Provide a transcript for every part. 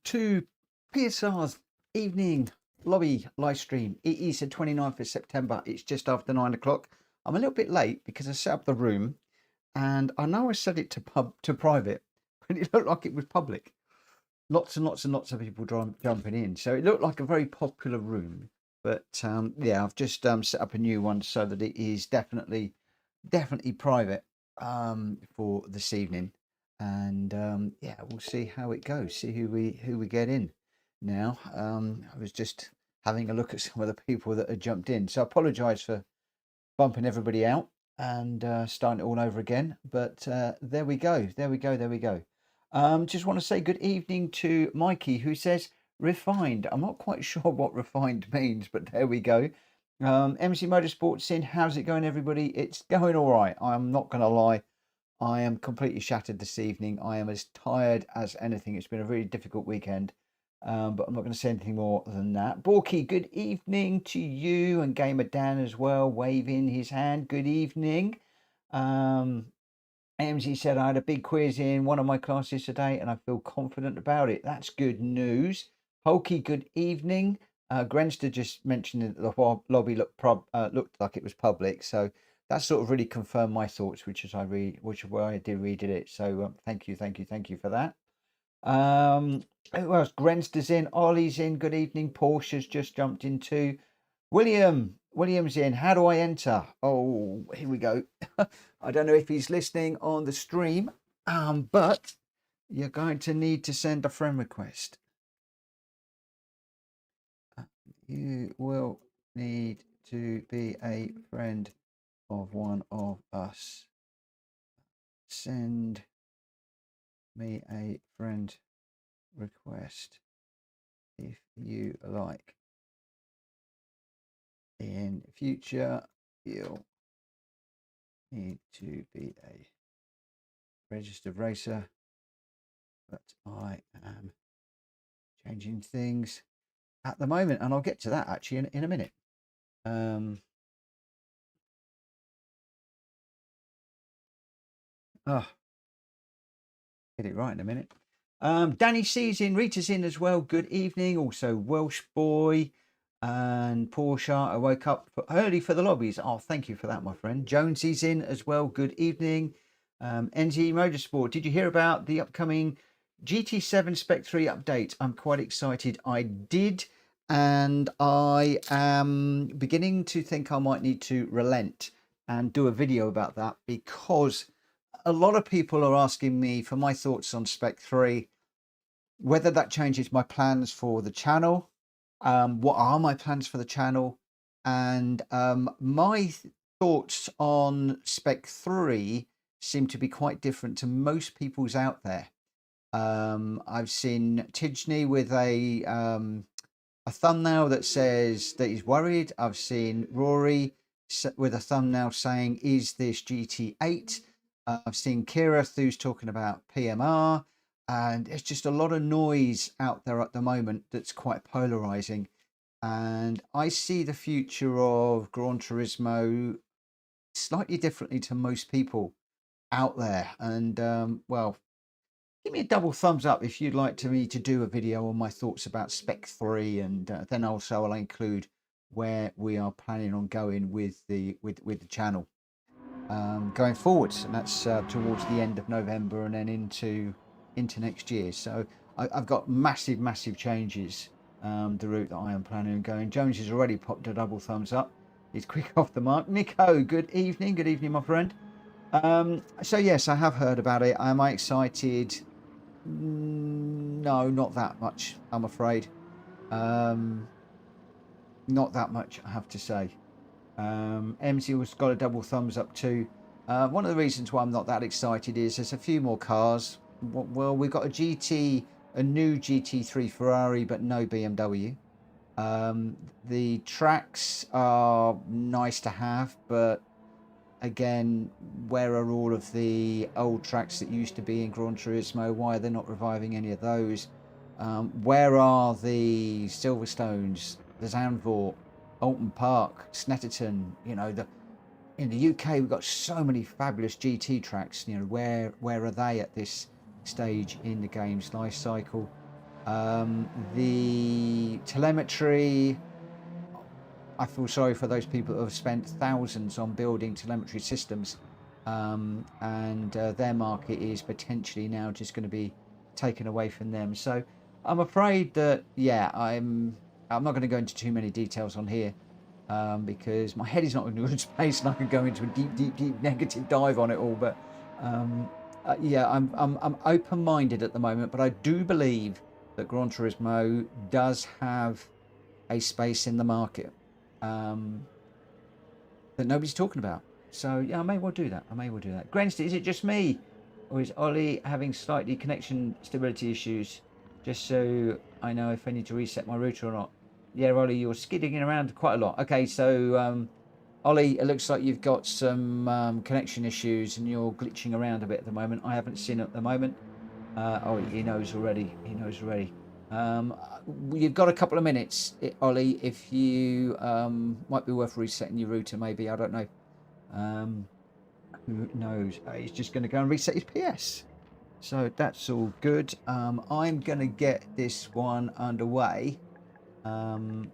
to PSR's evening lobby live stream. It is the 29th of September. It's just after 9 o'clock. I'm a little bit late because I set up the room and I know I set it to private, but it looked like it was public. Lots and lots and lots of people jumping in. So it looked like a very popular room. But yeah, I've just set up a new one so that it is definitely private for this evening. And yeah, we'll see how it goes. See who we get in now. I was just having a look at some of the people that had jumped in, so I apologise for bumping everybody out and starting it all over again. But there we go. Just want to say good evening to Mikey, who says refined. I'm not quite sure what refined means, but there we go. MC Motorsports in. How's it going, everybody? It's going all right. I'm not going to lie. I am completely shattered this evening. I am as tired as anything. It's been a really difficult weekend, but I'm not going to say anything more than that. Borky, good evening to you, and Gamer Dan as well, waving his hand. Good evening. MZ said, I had a big quiz in one of my classes today, and I feel confident about it. That's good news. Polky, good evening. Grenster just mentioned that the lobby looked like it was public, so that sort of really confirmed my thoughts, which is why I did read it. So thank you for that. Who else? Grenster's in, Ollie's in. Good evening. Portia's just jumped in too. William's in. How do I enter? Oh, here we go. I don't know if he's listening on the stream, but you're going to need to send a friend request. You will need to be a friend of one of us. Send me a friend request if you like. In future, you'll need to be a registered racer, but I am changing things at the moment, and I'll get to that actually in a minute. Get it right in a minute. Danny C's in, Rita's in as well. Good evening. Also Welsh Boy and Portia. I woke up early for the lobbies. Oh, thank you for that, my friend. Jonesy's in as well. Good evening. NZ Motorsport, did you hear about the upcoming GT7 Spec 3 update? I'm quite excited. I did, and I am beginning to think I might need to relent and do a video about that, because a lot of people are asking me for my thoughts on Spec 3, whether that changes my plans for the channel, what are my plans for the channel, and my thoughts on Spec 3 seem to be quite different to most people's out there. I've seen Tidgney with a thumbnail that says that he's worried. I've seen Rory with a thumbnail saying, is this GT8? I've seen Kira who's talking about PMR, and there's just a lot of noise out there at the moment that's quite polarizing. And I see the future of Gran Turismo slightly differently to most people out there. And well, give me a double thumbs up if you'd like me to do a video on my thoughts about Spec 3, and then also I'll include where we are planning on going with the channel going forwards, and that's towards the end of November and then into next year. So I've got massive changes, the route that I am planning on going. Jones has already popped a double thumbs up. He's quick off the mark. Nico, good evening my friend. So yes, I have heard about it. Am I excited? No, not that much, I'm afraid. Not that much, I have to say. MC has got a double thumbs up too. One of the reasons why I'm not that excited is there's a few more cars. Well, we've got a new GT3 Ferrari, but no BMW. The tracks are nice to have, but again, where are all of the old tracks that used to be in Gran Turismo? Why are they not reviving any of those? Where are the Silverstones, the Zandvoort, Alton Park, Snetterton? You know, in the UK we've got so many fabulous GT tracks. You know, where are they at this stage in the game's life cycle? The telemetry, I feel sorry for those people who have spent thousands on building telemetry systems, and their market is potentially now just going to be taken away from them. So I'm afraid that, yeah, I'm not going to go into too many details on here, because my head is not in a good space and I could go into a deep negative dive on it all. But yeah, I'm open-minded at the moment, but I do believe that Gran Turismo does have a space in the market that nobody's talking about. So yeah, I may well do that. Grenstead, is it just me, or is Ollie having slightly connection stability issues? Just so I know if I need to reset my router or not. Yeah, Ollie, you're skidding around quite a lot. Okay, so Ollie, it looks like you've got some connection issues and you're glitching around a bit at the moment. I haven't seen it at the moment. Oh, he knows already. You've got a couple of minutes, Ollie. If you might be worth resetting your router, maybe. I don't know. Who knows? He's just going to go and reset his PS. So that's all good. I'm going to get this one underway. I'm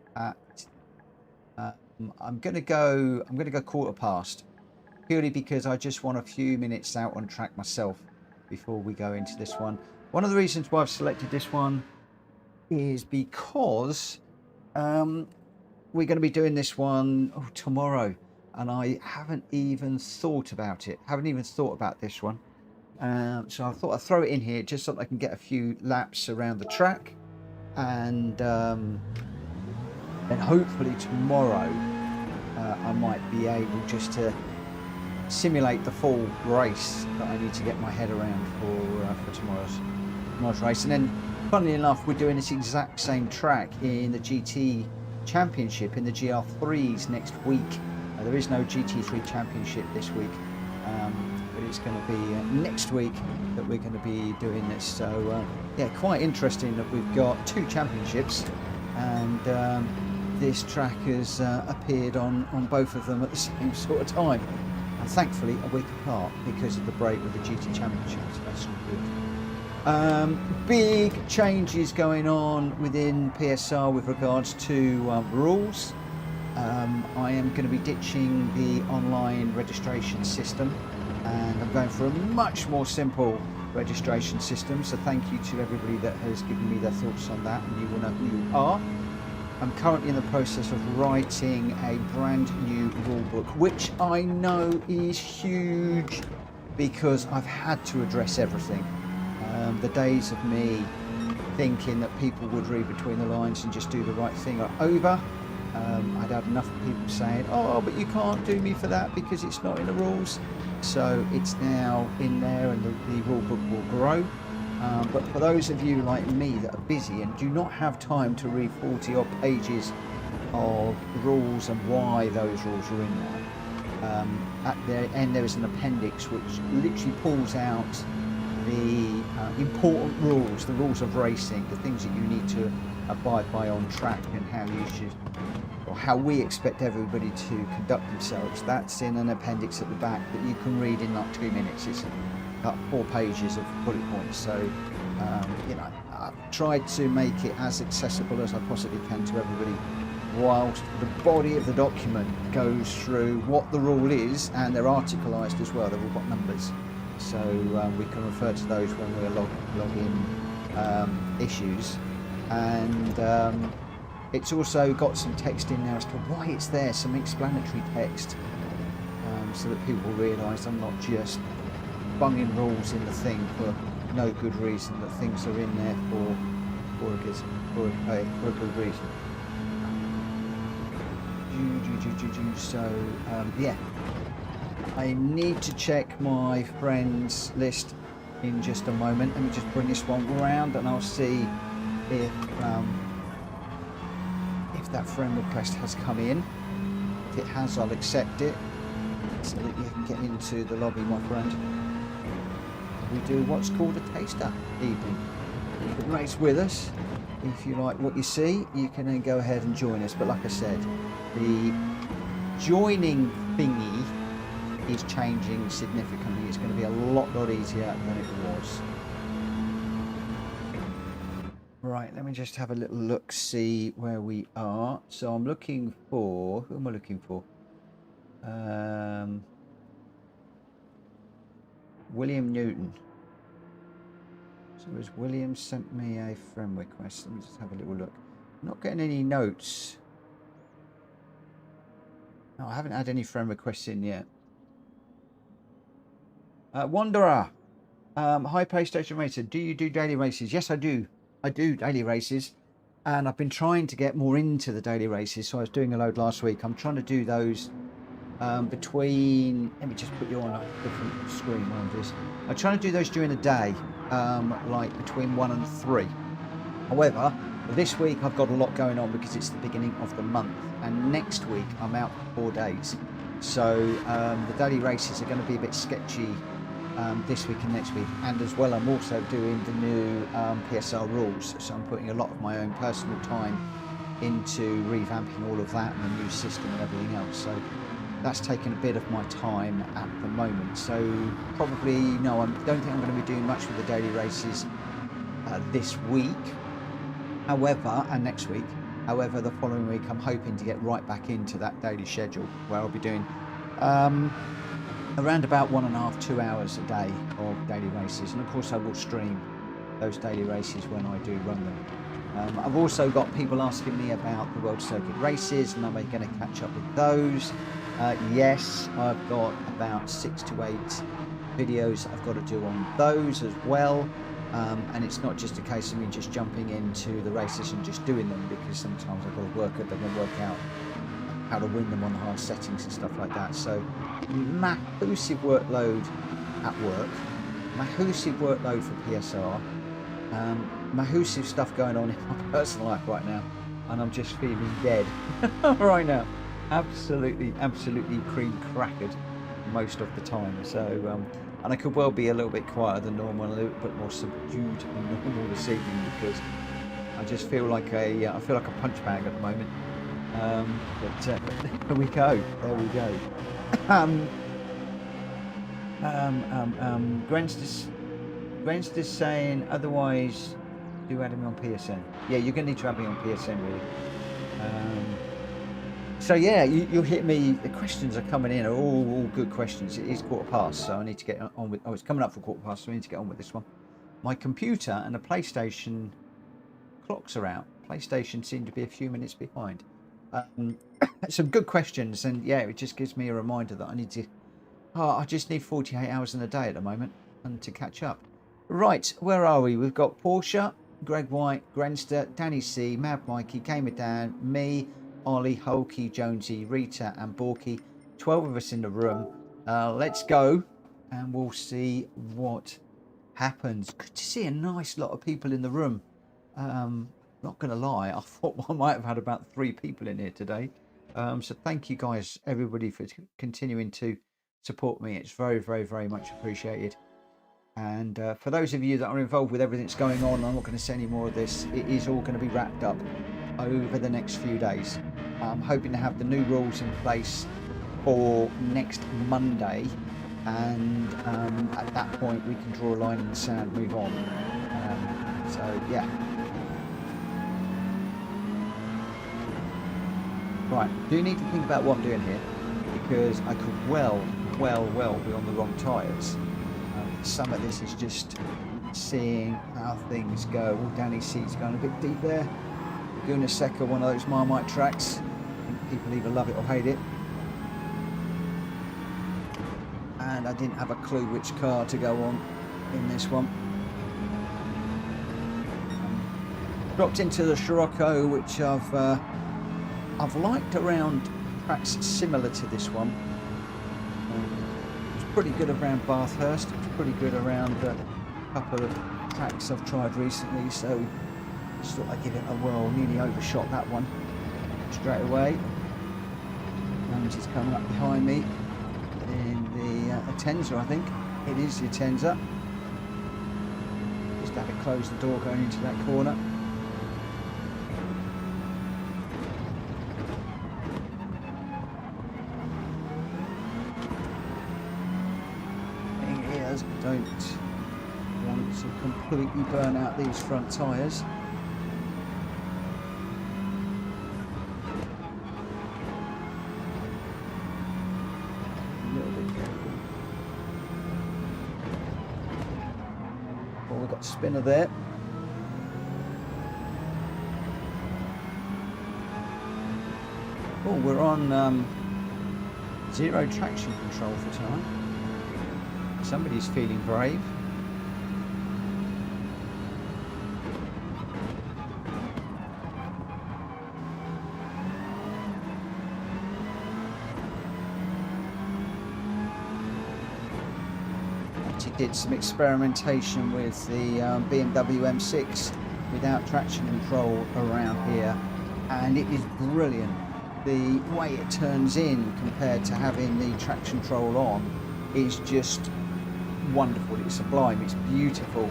going to go 1:15, purely because I just want a few minutes out on track myself before we go into this one. One of the reasons why I've selected this one is because we're going to be doing this one tomorrow, and I haven't even thought about this one. So I thought I'd throw it in here just so that I can get a few laps around the track, and then hopefully tomorrow I might be able just to simulate the full race that I need to get my head around for tomorrow's race. And then, funnily enough, we're doing this exact same track in the GT Championship in the GR3s next week. There is no GT3 Championship this week, but it's going to be next week that we're going to be doing this. So yeah, quite interesting that we've got two championships, and this track has appeared on both of them at the same sort of time, and thankfully a week apart because of the break with the GT Championships. That's all good. Big changes going on within PSR with regards to rules. I am going to be ditching the online registration system, and I'm going for a much more simple registration system. So thank you to everybody that has given me their thoughts on that, and you will know who you are. I'm currently in the process of writing a brand new rule book, which I know is huge because I've had to address everything. The days of me thinking that people would read between the lines and just do the right thing are over. I'd had enough of people saying, oh, but you can't do me for that because it's not in the rules. So it's now in there, and the rule book will grow. But for those of you like me that are busy and do not have time to read 40 odd pages of rules and why those rules are in there, at the end there is an appendix which literally pulls out the important rules, the rules of racing, the things that you need to abide by on track, and how you should, or how we expect everybody to conduct themselves. That's in an appendix at the back that you can read in like 2 minutes. It's about 4 pages of bullet points. So you know, I've tried to make it as accessible as I possibly can to everybody, whilst the body of the document goes through what the rule is, and they're articulated as well. They've all got numbers, so we can refer to those when we're logging issues. And it's also got some text in there as to why it's there, some explanatory text, so that people realise I'm not just bunging rules in the thing for no good reason, that things are in there for a good reason. So yeah, I need to check my friends list in just a moment. Let me just bring this one around and I'll see if that friend request has come in. If it has, I'll accept it so that you can get into the lobby, my friend. We do what's called a taster evening. You can race with us. If you like what you see, you can then go ahead and join us. But like I said, the joining thingy is changing significantly. It's going to be a lot easier than it was. Right, let me just have a little look, see where we are. So I'm looking for, who am I looking for? William Newton. So has William sent me a friend request? Let me just have a little look. I'm not getting any notes. No, I haven't had any friend requests in yet. Wanderer. Hi, PlayStation Racer. Do you do daily races? Yes, I do. I do daily races. And I've been trying to get more into the daily races. So I was doing a load last week. I'm trying to do those between, let me just put you on a different screen while I'm doing this. I'm trying to do those during the day, like between 1 and 3. However, this week I've got a lot going on because it's the beginning of the month, and next week I'm out for 4 days. So the daily races are going to be a bit sketchy this week and next week, and as well I'm also doing the new PSR rules, so I'm putting a lot of my own personal time into revamping all of that and the new system and everything else. So that's taken a bit of my time at the moment. So probably no, I don't think I'm going to be doing much with the daily races this week. However, and next week. However, the following week I'm hoping to get right back into that daily schedule where I'll be doing around about 1.5 to 2 hours a day of daily races, and of course I will stream those daily races when I do run them. I've also got people asking me about the World Circuit races, and am I going to catch up with those? Yes, I've got about 6 to 8 videos I've got to do on those as well. And it's not just a case of me just jumping into the races and just doing them, because sometimes I've got to work out how to win them on the hard settings and stuff like that. So massive workload at work, massive workload for PSR, massive stuff going on in my personal life right now, and I'm just feeling dead right now. Absolutely cream crackered most of the time. So and I could well be a little bit quieter than normal, a little bit more subdued than normal this evening, because I just feel like a punch bag at the moment. But there we go. Gren's saying otherwise do add me on PSN. Yeah, you're gonna need to add me on PSN really. So yeah, you'll hit me. The questions are coming in, are all good questions. It is 1:15, so I need to get on with. Oh, it's coming up for 1:15, so I need to get on with this one. My computer and the PlayStation clocks are out. PlayStation seem to be a few minutes behind. Some good questions, and yeah, it just gives me a reminder that I need to. Oh, I just need 48 hours in a day at the moment, and to catch up. Right, where are we? We've got Porsche, Greg White, Grenster, Danny C, Mad Mikey, Gamer Dan, me, Ollie, Hulky, Jonesy, Rita and Borky. 12 of us in the room. Let's go and we'll see what happens. Good to see a nice lot of people in the room. Not going to lie, I thought I might have had about 3 people in here today. So thank you guys, everybody, for continuing to support me. It's very, very, very much appreciated. And for those of you that are involved with everything that's going on, I'm not going to say any more of this. It is all going to be wrapped up over the next few days. I'm hoping to have the new rules in place for next Monday, and at that point we can draw a line in the sand, move on. So yeah. Right, do need to think about what I'm doing here, because I could well be on the wrong tyres. Some of this is just seeing how things go. Oh, Danny C's going a bit deep there. Laguna Seca, one of those Marmite tracks. I think people either love it or hate it. And I didn't have a clue which car to go on in this one. Dropped into the Scirocco, which I've liked around tracks similar to this one. It was pretty good around Bathurst. It was pretty good around a couple of tracks I've tried recently. So just thought I'd give it a whirl. Nearly overshot that one straight away. And she's coming up behind me in the Tenza, I think. It is the Tenza. Just had to close the door going into that corner. Thing is, I don't want to completely burn out these front tyres. we've got spinner there. Oh, we're on 0 traction control for tonight. Somebody's feeling brave. Did some experimentation with the BMW M6 without traction control around here, and it is brilliant. The way it turns in compared to having the traction control on is just wonderful. It's sublime, it's beautiful.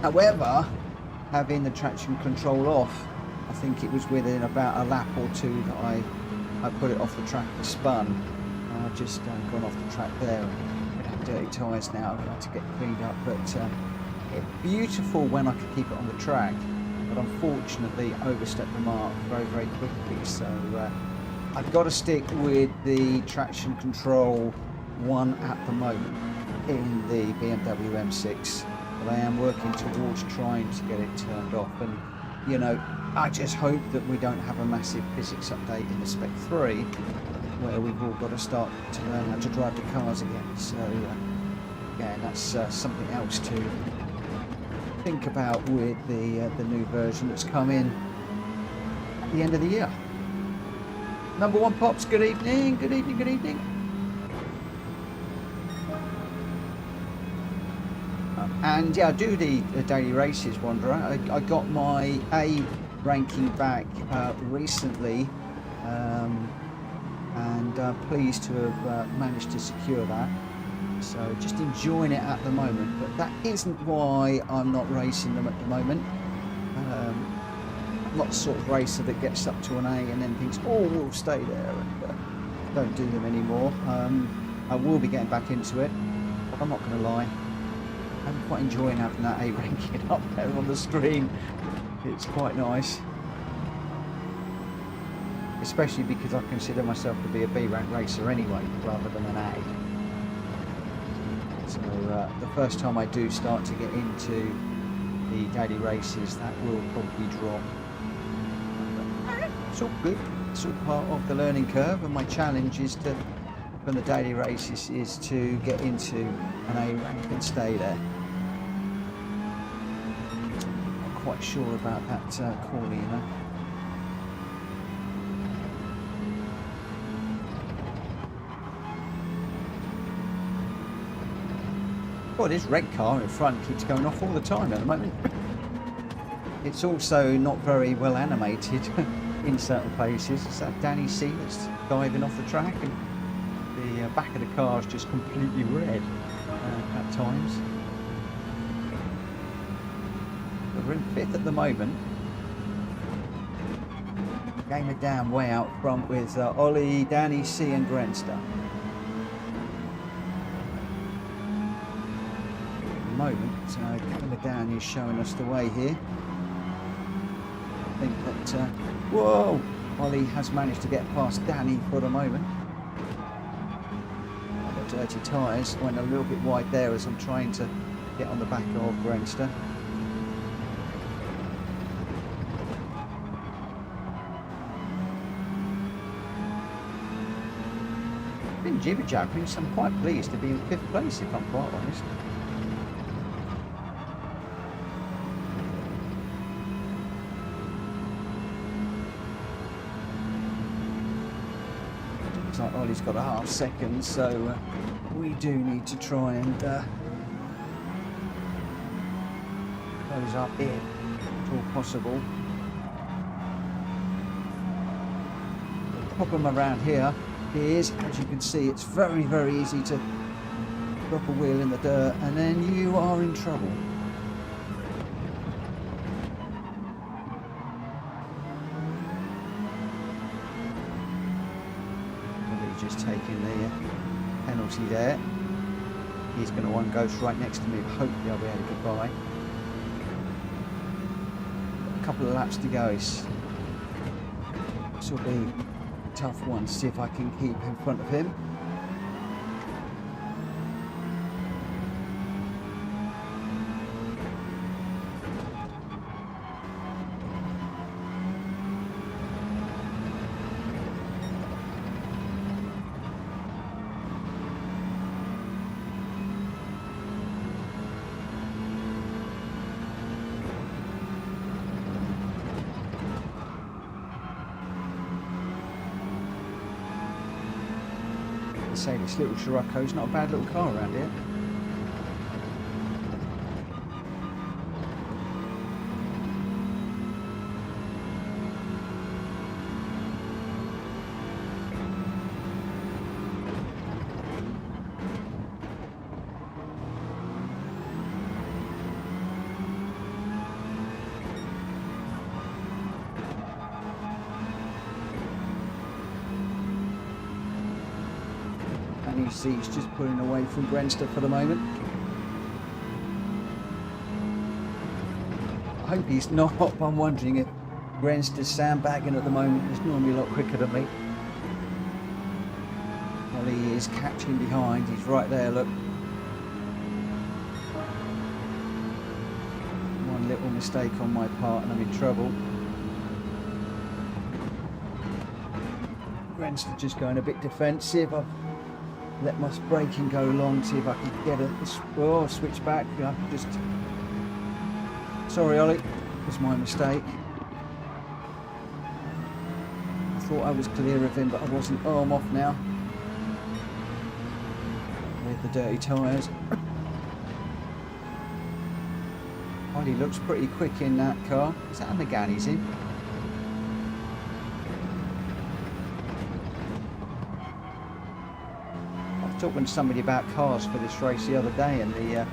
However, having the traction control off, I think it was within about a lap or two that I put it off the track and spun. I've just gone off the track there. Dirty tyres now, I'm going to have to get cleaned up, but it's beautiful when I can keep it on the track, but unfortunately overstepped the mark very quickly, so I've got to stick with the traction control one at the moment in the BMW M6, but I am working towards trying to get it turned off, and you know, I just hope that we don't have a massive physics update in the Spec 3 where we've all got to start to learn how to drive the cars again. So yeah, that's something else to think about with the new version that's come in at the end of the year. Number one Pops, good evening, good evening, good evening. And yeah, I do the daily races, Wanderer. I got my A ranking back recently, and pleased to have managed to secure that. So just enjoying it at the moment, but that isn't why I'm not racing them at the moment. I'm not the sort of racer that gets up to an A and then thinks, oh, we'll stay there, and don't do them anymore. I will be getting back into it, but I'm not going to lie, I'm quite enjoying having that A ranking up there on the screen. It's quite nice. Especially because I consider myself to be a B rank racer anyway, rather than an A. So the first time I do start to get into the daily races, that will probably drop. It's all good. It's all part of the learning curve, and my challenge is to, from the daily races, is to get into an A rank and stay there. Not quite sure about that corner, you know. Well, this red car in front keeps going off all the time at the moment. It's also not very well animated in certain places. It's that Danny C that's diving off the track, and the back of the car is just completely red at times. But we're in 5th at the moment. Game of damn way out front with Ollie, Danny C and Grenster. Moment, Game Down is showing us the way here. I think that whoa, Ollie has managed to get past Danny for the moment. The dirty tyres went a little bit wide there as I'm trying to get on the back of Grenster. Been jibber jabbering, so I'm quite pleased to be in 5th place, if I'm quite honest. Like Ollie's got a half second, so we do need to try and close up here if all possible. The problem around here is, as you can see, it's very easy to drop a wheel in the dirt and then you are in trouble. Just taking the penalty there. He's going to one goes right next to me, but hopefully I'll be able to get by. A couple of laps to go. This will be a tough one to see if I can keep in front of him. say this little Scirocco is not a bad little car around here. And you see he's just pulling away from Grenster for the moment. I hope he's not. I'm wondering if Grenster's sandbagging at the moment. He's normally a lot quicker than me. Well, he is catching behind. He's right there, look. One little mistake on my part and I'm in trouble. Grenster just going a bit defensive. I've let my braking go long, see if I can get a switch back. I just, sorry Ollie, it was my mistake. I thought I was clear of him, but I wasn't. Oh, I'm off now with the dirty tyres. Ollie looks pretty quick in that car. Is that a Megane he's in? Talking to somebody about cars for this race the other day, and the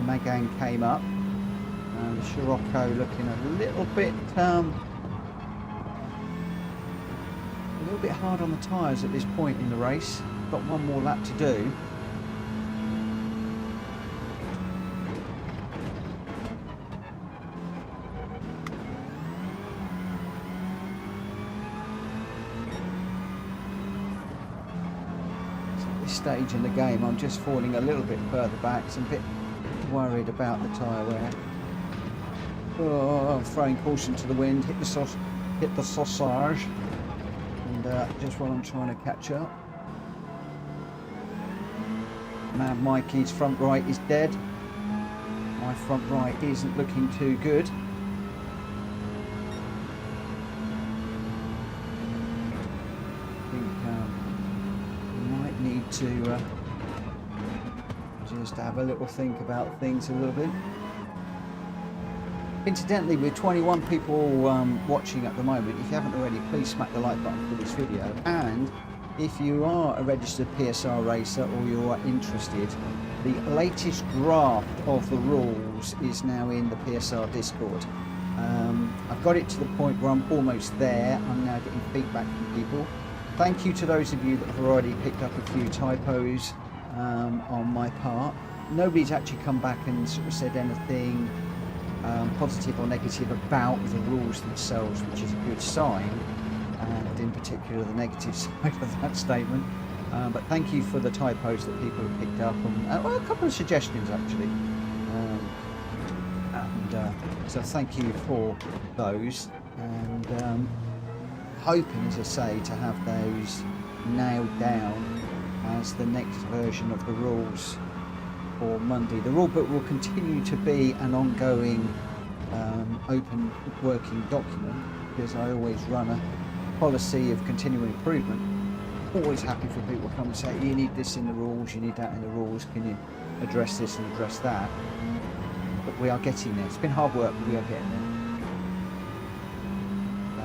Megane came up, and the Scirocco looking a little bit hard on the tyres at this point in the race. Got one more lap to do. Stage in the game, I'm just falling a little bit further back, so I'm a bit worried about the tyre wear. Oh, I'm throwing caution to the wind, hit the sausage, and just while I'm trying to catch up. Mad Mikey's front right is dead. My front right isn't looking too good. To just have a little think about things a little bit. Incidentally, with 21 people watching at the moment, if you haven't already, please smack the like button for this video. And if you are a registered PSR racer or you are interested, the latest draft of the rules is now in the PSR Discord. I've got it to the point where I'm almost there. I'm now getting feedback from people. Thank you to those of you that have already picked up a few typos on my part. Nobody's actually come back and sort of said anything positive or negative about the rules themselves, which is a good sign, and in particular the negative side of that statement. But thank you for the typos that people have picked up, and well, a couple of suggestions actually. So thank you for those, and hoping, as I say, to have those nailed down as the next version of the rules for Monday. The rulebook will continue to be an ongoing open working document, because I always run a policy of continual improvement. Always happy for people to come and say, you need this in the rules, you need that in the rules, can you address this and address that? But we are getting there. It's been hard work, but we are getting there.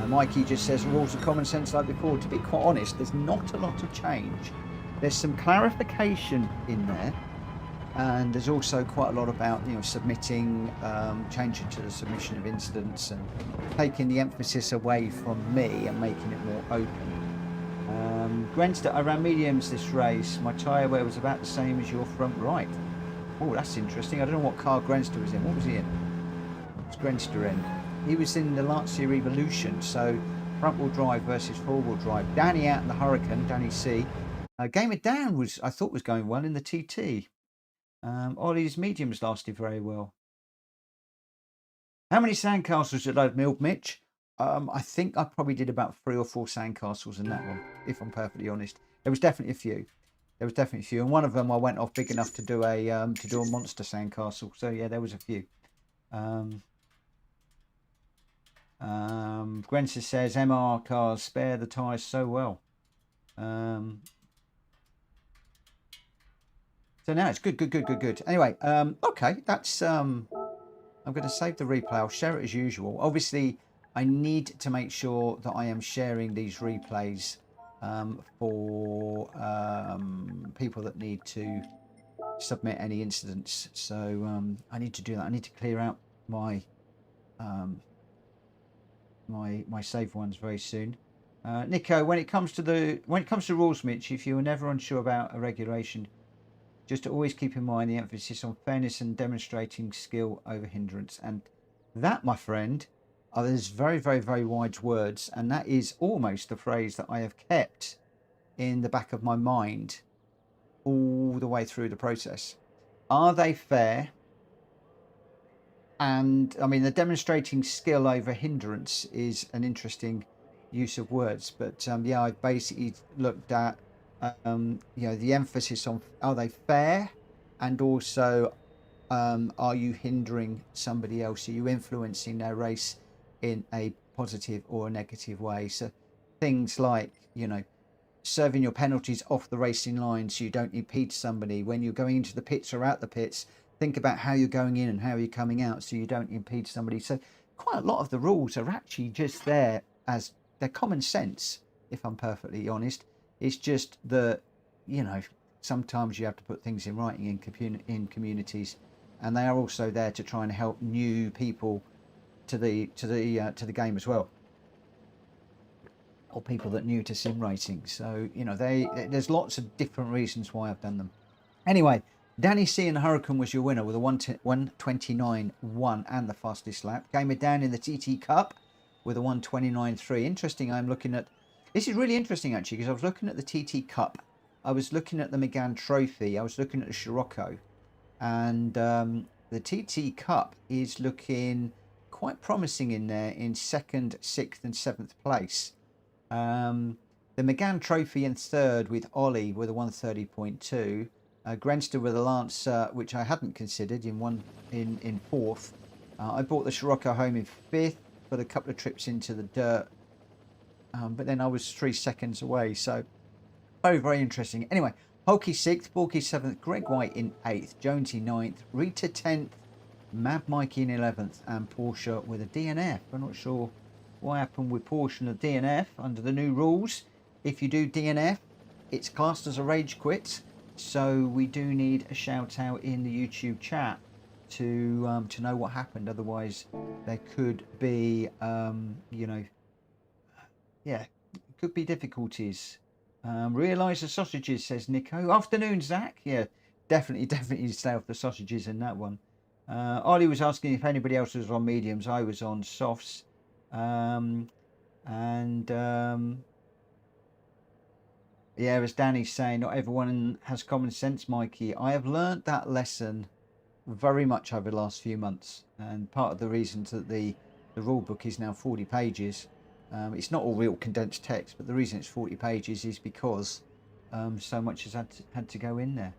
Mikey just says rules of common sense like before. To be quite honest, there's not a lot of change. There's some clarification in there, and there's also quite a lot about, you know, submitting, changing to the submission of incidents and taking the emphasis away from me and making it more open. Grenster, I ran mediums this race. My tyre wear was about the same as your front right. Oh, that's interesting. I don't know what car Grenster was in. What was he in? What's Grenster in? He was in the Lancia Evolution, so front-wheel drive versus four-wheel drive. Danny out in the Hurricane, Danny C. Game of Dan was, I thought, was going well in the TT. Ollie's mediums lasted very well. How many sandcastles did I build, Mitch? I think I probably did about 3 or 4 sandcastles in that one, if I'm perfectly honest. There was definitely a few. And one of them I went off big enough to do a monster sandcastle. So yeah, there was a few. Gwency says MR cars spare the tyres so well. So now it's good. Anyway, okay, that's I'm going to save the replay. I'll share it as usual. Obviously, I need to make sure that I am sharing these replays for people that need to submit any incidents. So I need to do that. I need to clear out my my saved ones very soon. Nico, when it comes to rules, Mitch, if you are never unsure about a regulation, just to always keep in mind the emphasis on fairness and demonstrating skill over hindrance. And that, my friend, are those very wise words, and that is almost the phrase that I have kept in the back of my mind all the way through the process. Are they fair? And I mean, the demonstrating skill over hindrance is an interesting use of words, but yeah, I've basically looked at the emphasis on, are they fair, and also are you hindering somebody else? Are you influencing their race in a positive or a negative way? So things like, serving your penalties off the racing line so you don't impede somebody. When you're going into the pits or out the pits, think about how you're going in and how you're coming out so you don't impede somebody. So quite a lot of the rules are actually just there as they're common sense, if I'm perfectly honest. It's just that, sometimes you have to put things in writing in communities, and they are also there to try and help new people to the game as well, or people that are new to sim racing. So there's lots of different reasons why I've done them. Anyway, Danny C in the Hurricane was your winner with a 1:29.1 and the fastest lap. Gamer Dan in the TT Cup with a 1:29.3. Interesting. I'm looking at this is really interesting actually, because I was looking at the TT Cup, I was looking at the McGann Trophy, I was looking at the Scirocco, and the TT Cup is looking quite promising in there in 2nd, 6th, and 7th place. The McGann Trophy in 3rd with Ollie with a 1:30.2. Grenster with a Lancer, which I hadn't considered, in 4th. I brought the Scirocco home in 5th, but a couple of trips into the dirt. But then I was 3 seconds away, so very interesting. Anyway, Hulky 6th, Borky 7th, Greg White in 8th, Jonesy 9th, Rita 10th, Mad Mikey in 11th, and Porsche with a DNF. I'm not sure what happened with Porsche and the DNF under the new rules. If you do DNF, it's classed as a rage quit, so we do need a shout out in the YouTube chat to know what happened. Otherwise, there could be could be difficulties. Realise the sausages, says Nico. Afternoon, Zach. Yeah, definitely stay off the sausages in that one. Ollie was asking if anybody else was on mediums. I was on softs. Yeah, as Danny's saying, not everyone has common sense, Mikey. I have learnt that lesson very much over the last few months, and part of the reason that the rule book is now 40 pages. It's not all real condensed text, but the reason it's 40 pages is because so much has had to go in there.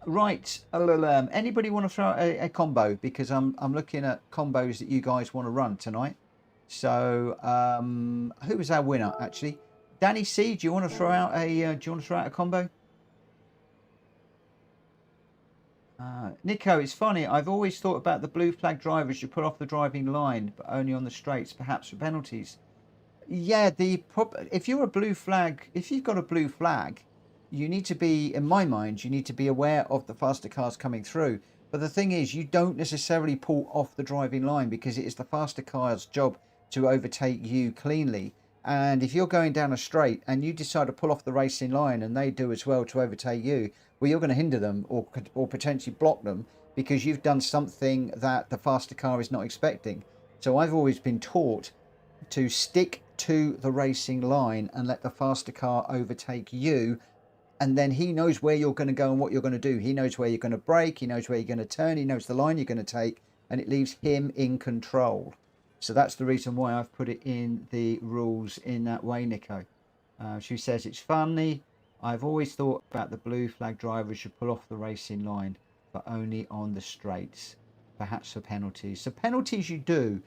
Right, anybody want to throw out a combo, because I'm looking at combos that you guys want to run tonight. So who was our winner actually? Danny C, do you want to throw out a combo? Nico, it's funny. I've always thought about the blue flag drivers should put off the driving line, but only on the straights, perhaps for penalties. Yeah, if you're a blue flag, if you've got a blue flag, you need to be, in my mind, you need to be aware of the faster cars coming through. But the thing is, you don't necessarily pull off the driving line, because it is the faster car's job to overtake you cleanly. And if you're going down a straight and you decide to pull off the racing line and they do as well to overtake you, well, you're going to hinder them or potentially block them, because you've done something that the faster car is not expecting. So I've always been taught to stick to the racing line and let the faster car overtake you, and then he knows where you're going to go and what you're going to do. He knows where you're going to brake, he knows where you're going to turn, he knows the line you're going to take, and it leaves him in control. So that's the reason why I've put it in the rules in that way, Nico. She says, it's funny. I've always thought about the blue flag drivers should pull off the racing line, but only on the straights, perhaps for penalties. So penalties you do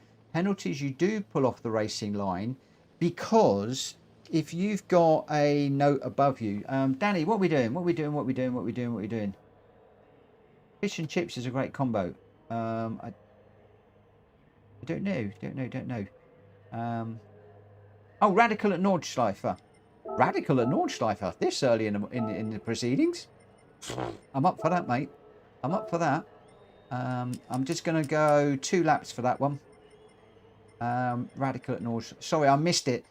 pull off the racing line, because if you've got a note above you, Danny, what are we doing? What are we doing? What are we doing? What are we doing? What are we doing? Fish and chips is a great combo. I don't know. Don't know. Oh, Radical at Nordschleifer. Radical at Nordschleifer. This early in the proceedings. I'm up for that, mate. I'm up for that. I'm just going to go 2 laps for that one. Radical at Nordschleifer. Sorry, I missed it.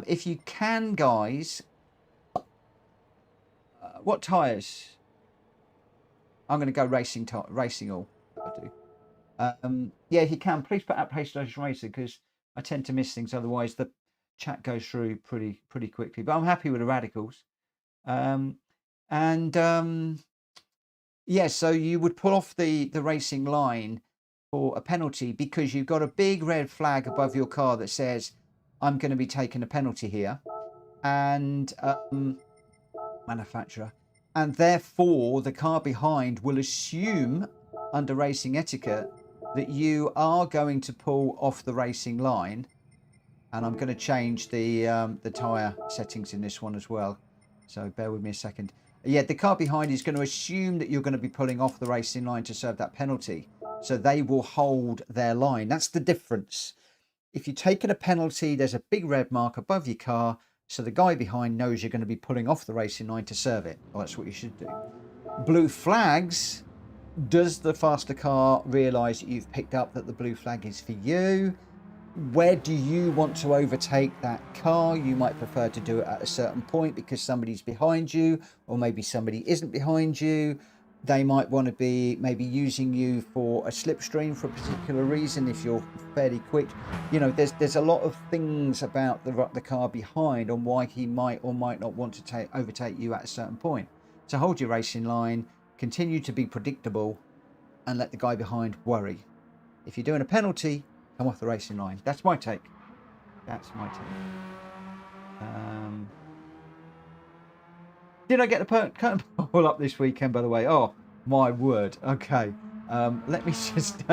If you can, guys. What tyres? I'm going to go racing all. I do. Yeah, if you can, please put up PlayStation Racer because I tend to miss things. Otherwise, the chat goes through pretty quickly. But I'm happy with the radicals. Yeah, so you would pull off the racing line for a penalty because you've got a big red flag above your car that says, I'm going to be taking a penalty here. And manufacturer. And therefore, the car behind will assume, under racing etiquette, that you are going to pull off the racing line. And I'm going to change the tyre settings in this one as well. So bear with me a second. Yeah, the car behind is going to assume that you're going to be pulling off the racing line to serve that penalty. So they will hold their line. That's the difference. If you're taking a penalty, there's a big red mark above your car. So the guy behind knows you're going to be pulling off the racing line to serve it. Well, that's what you should do. Blue flags. Does the faster car realise that you've picked up that the blue flag is for you? Where do you want to overtake that car? You might prefer to do it at a certain point because somebody's behind you, or maybe somebody isn't behind you. They might want to be maybe using you for a slipstream for a particular reason if you're fairly quick. You know, there's a lot of things about the car behind on why he might or might not want to overtake you at a certain point. So hold your racing line, continue to be predictable, and let the guy behind worry. If you're doing a penalty, come off the racing line. That's my take. That's my take. Did I get the curtain pole up this weekend, by the way? Oh my word. Okay. Let me just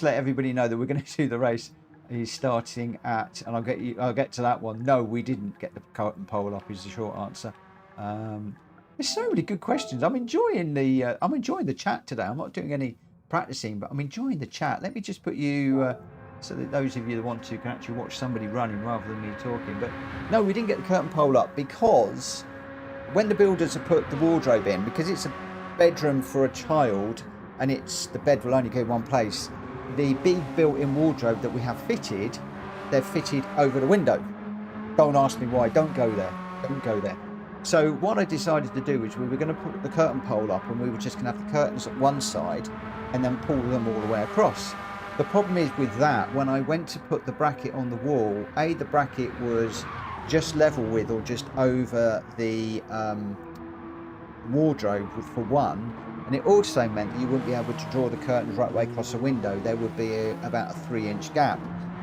let everybody know that we're going to do the race. He's starting at, and I'll get to that one. No, we didn't get the curtain pole up. Is the short answer. There's so many good questions. I'm enjoying the chat today. I'm not doing any practicing, but I'm enjoying the chat. Let me just put you so that those of you that want to can actually watch somebody running rather than me talking. But no, we didn't get the curtain pole up because when the builders have put the wardrobe in, because it's a bedroom for a child and the bed will only go one place, the big built-in wardrobe that we have fitted, they're fitted over the window. Don't ask me why. Don't go there. Don't go there. So what I decided to do is we were going to put the curtain pole up and we were just going to have the curtains at one side and then pull them all the way across. The problem is with that, when I went to put the bracket on the wall, the bracket was just level with or just over the wardrobe for one, and it also meant that you wouldn't be able to draw the curtains right way across the window. There would be about a 3-inch gap.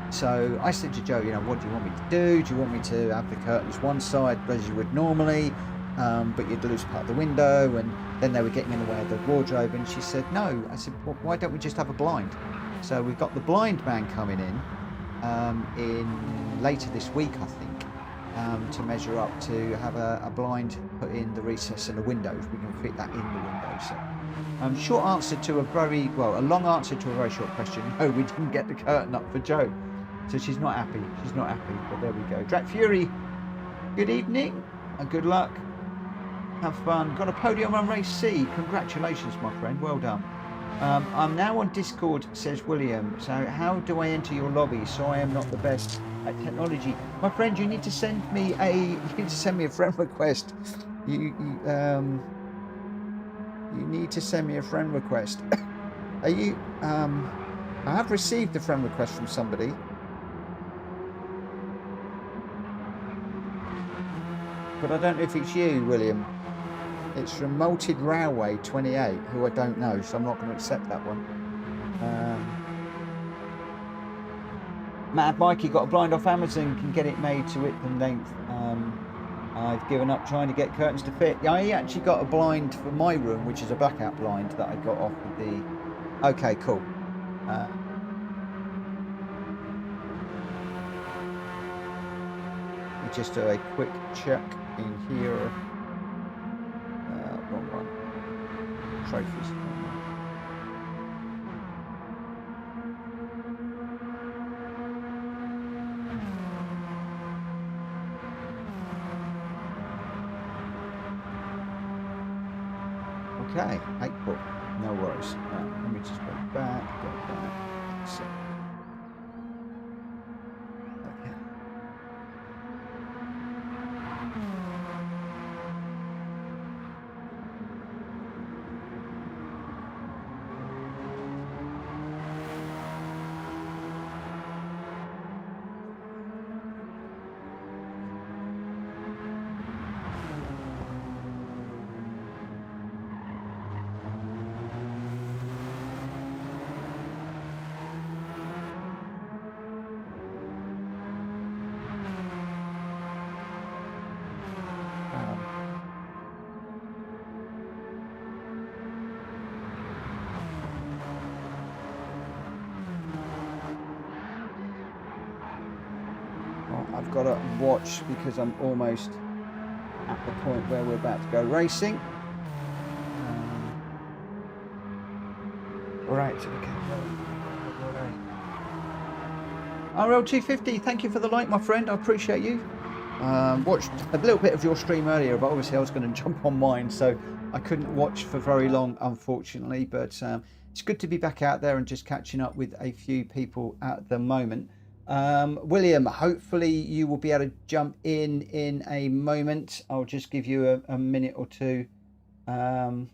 So I said to Joe, you know, what do you want me to do? Do you want me to have the curtains one side as you would normally, but you'd lose part of the window, and then they were getting in the way of the wardrobe? And she said, no. I said, well, why don't we just have a blind? So we've got the blind man coming in later this week, I think, to measure up to have a blind put in the recess and the windows. We can fit that in the window. So short answer to a long answer to a very short question. No, we didn't get the curtain up for Joe. So she's not happy. She's not happy, but there we go. Drac Fury, good evening and good luck. Have fun. Got a podium on race C. Congratulations, my friend. Well done. I'm now on Discord, says William. So how do I enter your lobby? So I am not the best at technology. My friend, you need to send me a friend request. You need to send me a friend request. Are you? I have received a friend request from somebody. But I don't know if it's you, William. It's from Malted Railway 28, who I don't know, so I'm not going to accept that one. Mad Mikey got a blind off Amazon, can get it made to width and length. I've given up trying to get curtains to fit. Yeah, I actually got a blind for my room, which is a blackout blind that I got off of the... Okay, cool. just do a quick check in here. Wrong one. Trophies. Okay, April. No worries. Let me just go back. So, okay. I've got to watch because I'm almost at the point where we're about to go racing. Right, okay. RL250, thank you for the like, my friend. I appreciate you. Watched a little bit of your stream earlier, but obviously I was going to jump on mine, so I couldn't watch for very long, unfortunately. But it's good to be back out there and just catching up with a few people at the moment. William, hopefully you will be able to jump in a moment. I'll just give you a minute or two. I'll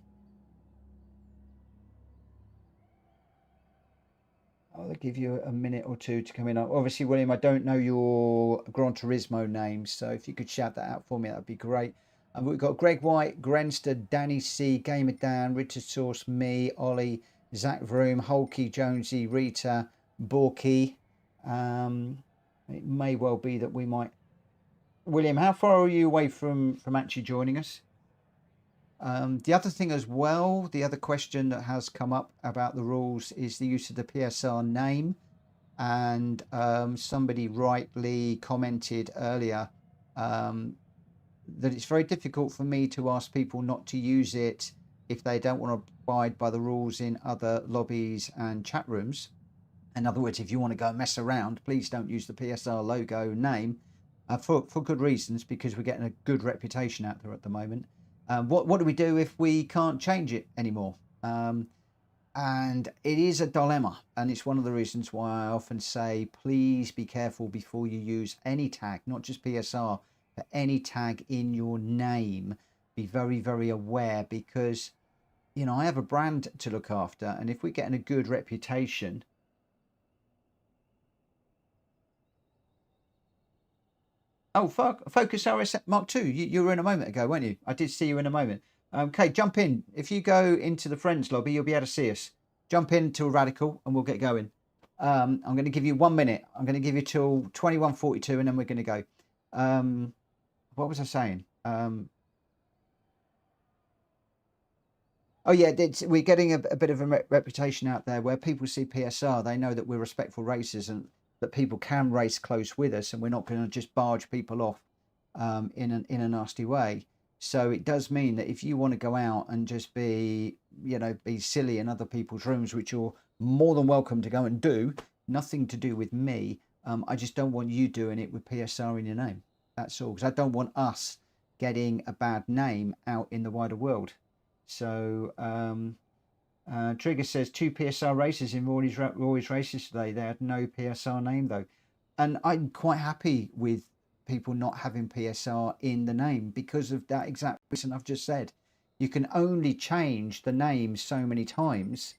give you a minute or two to come in. Obviously, William, I don't know your Gran Turismo name, so if you could shout that out for me, that'd be great. And we've got Greg White, Grenster, Danny C, Gamer Dan, Richard Source, me, Ollie, Zach Vroom, Hulky, Jonesy, Rita, Borky. It may well be that we might. William, how far are you away from actually joining us? The other thing as well, the other question that has come up about the rules is the use of the PSR name. And somebody rightly commented earlier that it's very difficult for me to ask people not to use it if they don't want to abide by the rules in other lobbies and chat rooms. In other words, if you want to go and mess around, please don't use the PSR logo name for good reasons, because we're getting a good reputation out there at the moment. What do we do if we can't change it anymore? And it is a dilemma, and it's one of the reasons why I often say, please be careful before you use any tag, not just PSR, but any tag in your name. Be very, very aware, because, you know, I have a brand to look after, and if we're getting a good reputation. Oh, Focus RS Mark II, you were in a moment ago, weren't you? I did see you in a moment. Okay, jump in. If you go into the friends lobby, you'll be able to see us. Jump into a Radical and we'll get going. I'm going to give you 1 minute. I'm going to give you till 21:42 and then we're going to go. What was I saying? Oh yeah, we're getting a bit of a reputation out there where people see PSR. They know that we're respectful racers and that people can race close with us, and we're not going to just barge people off in a nasty way. So it does mean that if you want to go out and just be, you know, be silly in other people's rooms, which you're more than welcome to go and do, nothing to do with me. I just don't want you doing it with PSR in your name. That's all, because I don't want us getting a bad name out in the wider world. So Trigger says 2 PSR races in Rory's races today. They had no PSR name though, and I'm quite happy with people not having PSR in the name because of that exact reason I've just said. You can only change the name so many times,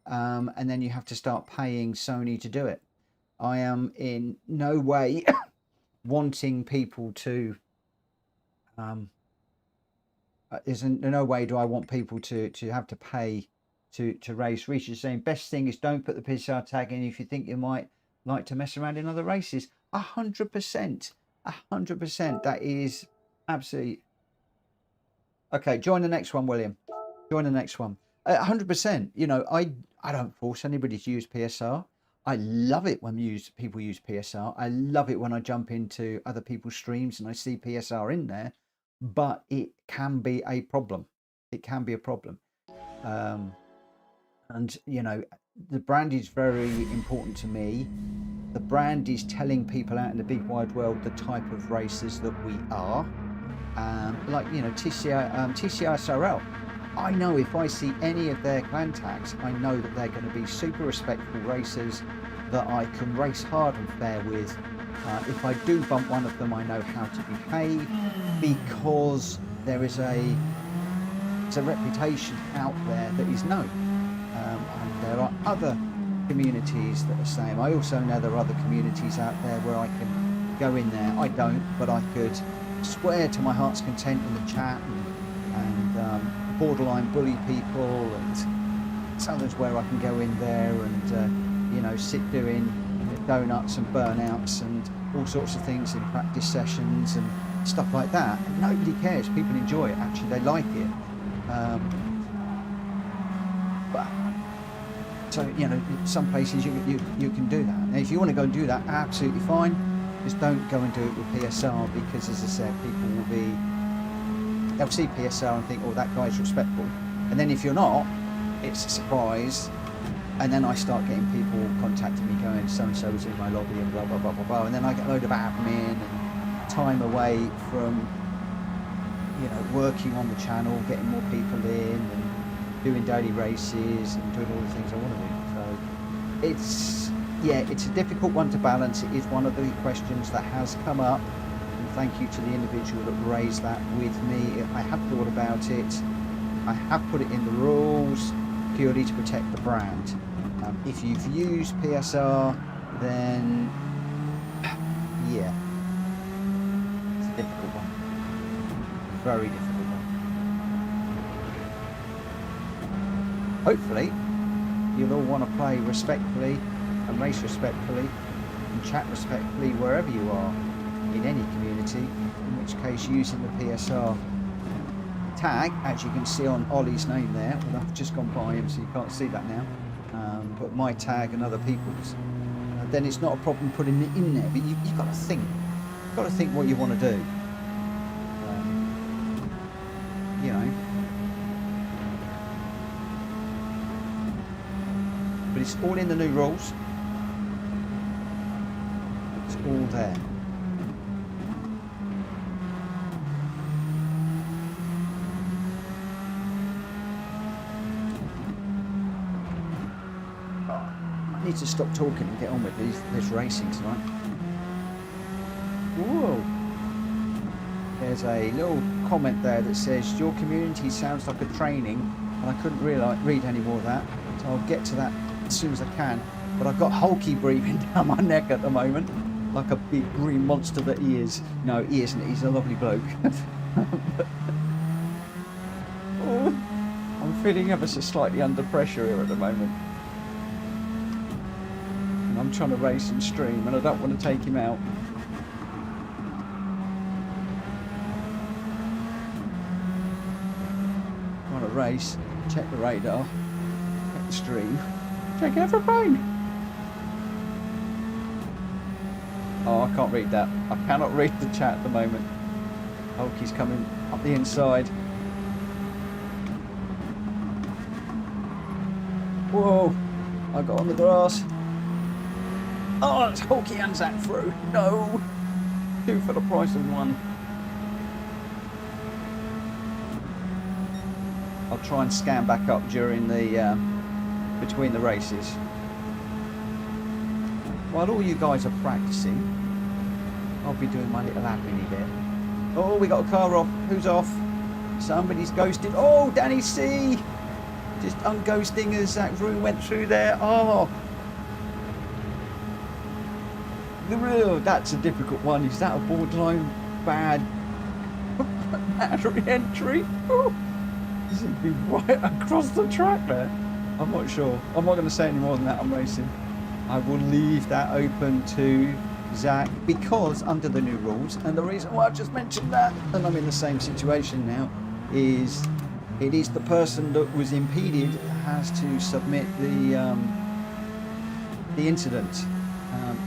and then you have to start paying Sony to do it. I am in no way wanting people to. In no way do I want people to have to pay to race. Reach is saying best thing is don't put the PSR tag in if you think you might like to mess around in other races. 100%, 100%. That is absolutely okay. Join the next one, William. Join the next one. 100%. You know, I don't force anybody to use PSR. I love it when people use PSR. I love it when I jump into other people's streams and I see PSR in there, but it can be a problem. It can be a problem. And, you know, the brand is very important to me. The brand is telling people out in the big wide world the type of racers that we are. Like, you know, TCI SRL. I know if I see any of their clan tags, I know that they're going to be super respectful racers that I can race hard and fair with. If I do bump one of them, I know how to behave, because there is a reputation out there that is known. And there are other communities that are the same. I also know there are other communities out there where I can go in there. I don't, but I could swear to my heart's content in the chat and borderline bully people, and some others where I can go in there and you know, sit doing donuts and burnouts and all sorts of things in practice sessions and stuff like that. And nobody cares. People enjoy it. Actually, they like it. But so, you know, some places you can do that. Now, if you want to go and do that, absolutely fine. Just don't go and do it with PSR, because, as I said, people they'll see PSR and think, oh, that guy's respectful. And then if you're not, it's a surprise. And then I start getting people contacting me going, so-and-so was in my lobby and blah, blah, blah, blah, blah. And then I get a load of admin and time away from, you know, working on the channel, getting more people in and doing daily races and doing all the things I want to do. So it's, yeah, it's a difficult one to balance. It is one of the questions that has come up. And thank you to the individual that raised that with me. I have thought about it. I have put it in the rules purely to protect the brand. If you've used PSR, then yeah, it's a difficult one. Very difficult one. Hopefully, you'll all want to play respectfully and race respectfully and chat respectfully wherever you are in any community, in which case using the PSR tag, as you can see on Ollie's name there, well, I've just gone by him so you can't see that now, but my tag and other people's, then it's not a problem putting it in there, but you've got to think. You've got to think what you want to do. You know. But it's all in the new rules. It's all there. I need to stop talking and get on with this racing tonight. Whoa! There's a little comment there that says your community sounds like a training, and I couldn't read any more of that, so I'll get to that as soon as I can. But I've got Hulky breathing down my neck at the moment, like a big green monster that he is. No, he isn't. He's a lovely bloke. Oh, I'm feeling ever so slightly under pressure here at the moment. I'm trying to race and stream, and I don't want to take him out. I want to race, check the radar, check the stream, check everything. Oh, I can't read that. I cannot read the chat at the moment. Hulky's coming up the inside. Whoa! I got on the grass. Oh, it's Hulky and Zach through. No! 2 for the price of 1. I'll try and scan back up during the between the races. While all you guys are practicing, I'll be doing my little admin bit. Oh, we got a car off. Who's off? Somebody's ghosted. Oh, Danny C! Just unghosting as Zach Vroom went through there. Oh! That's a difficult one. Is that a borderline bad re-entry? Oh, this would be right across the track there. I'm not sure. I'm not going to say any more than that. I'm racing. I will leave that open to Zach, because under the new rules, and the reason why I've just mentioned that, and I'm in the same situation now, is it is the person that was impeded has to submit the the incident.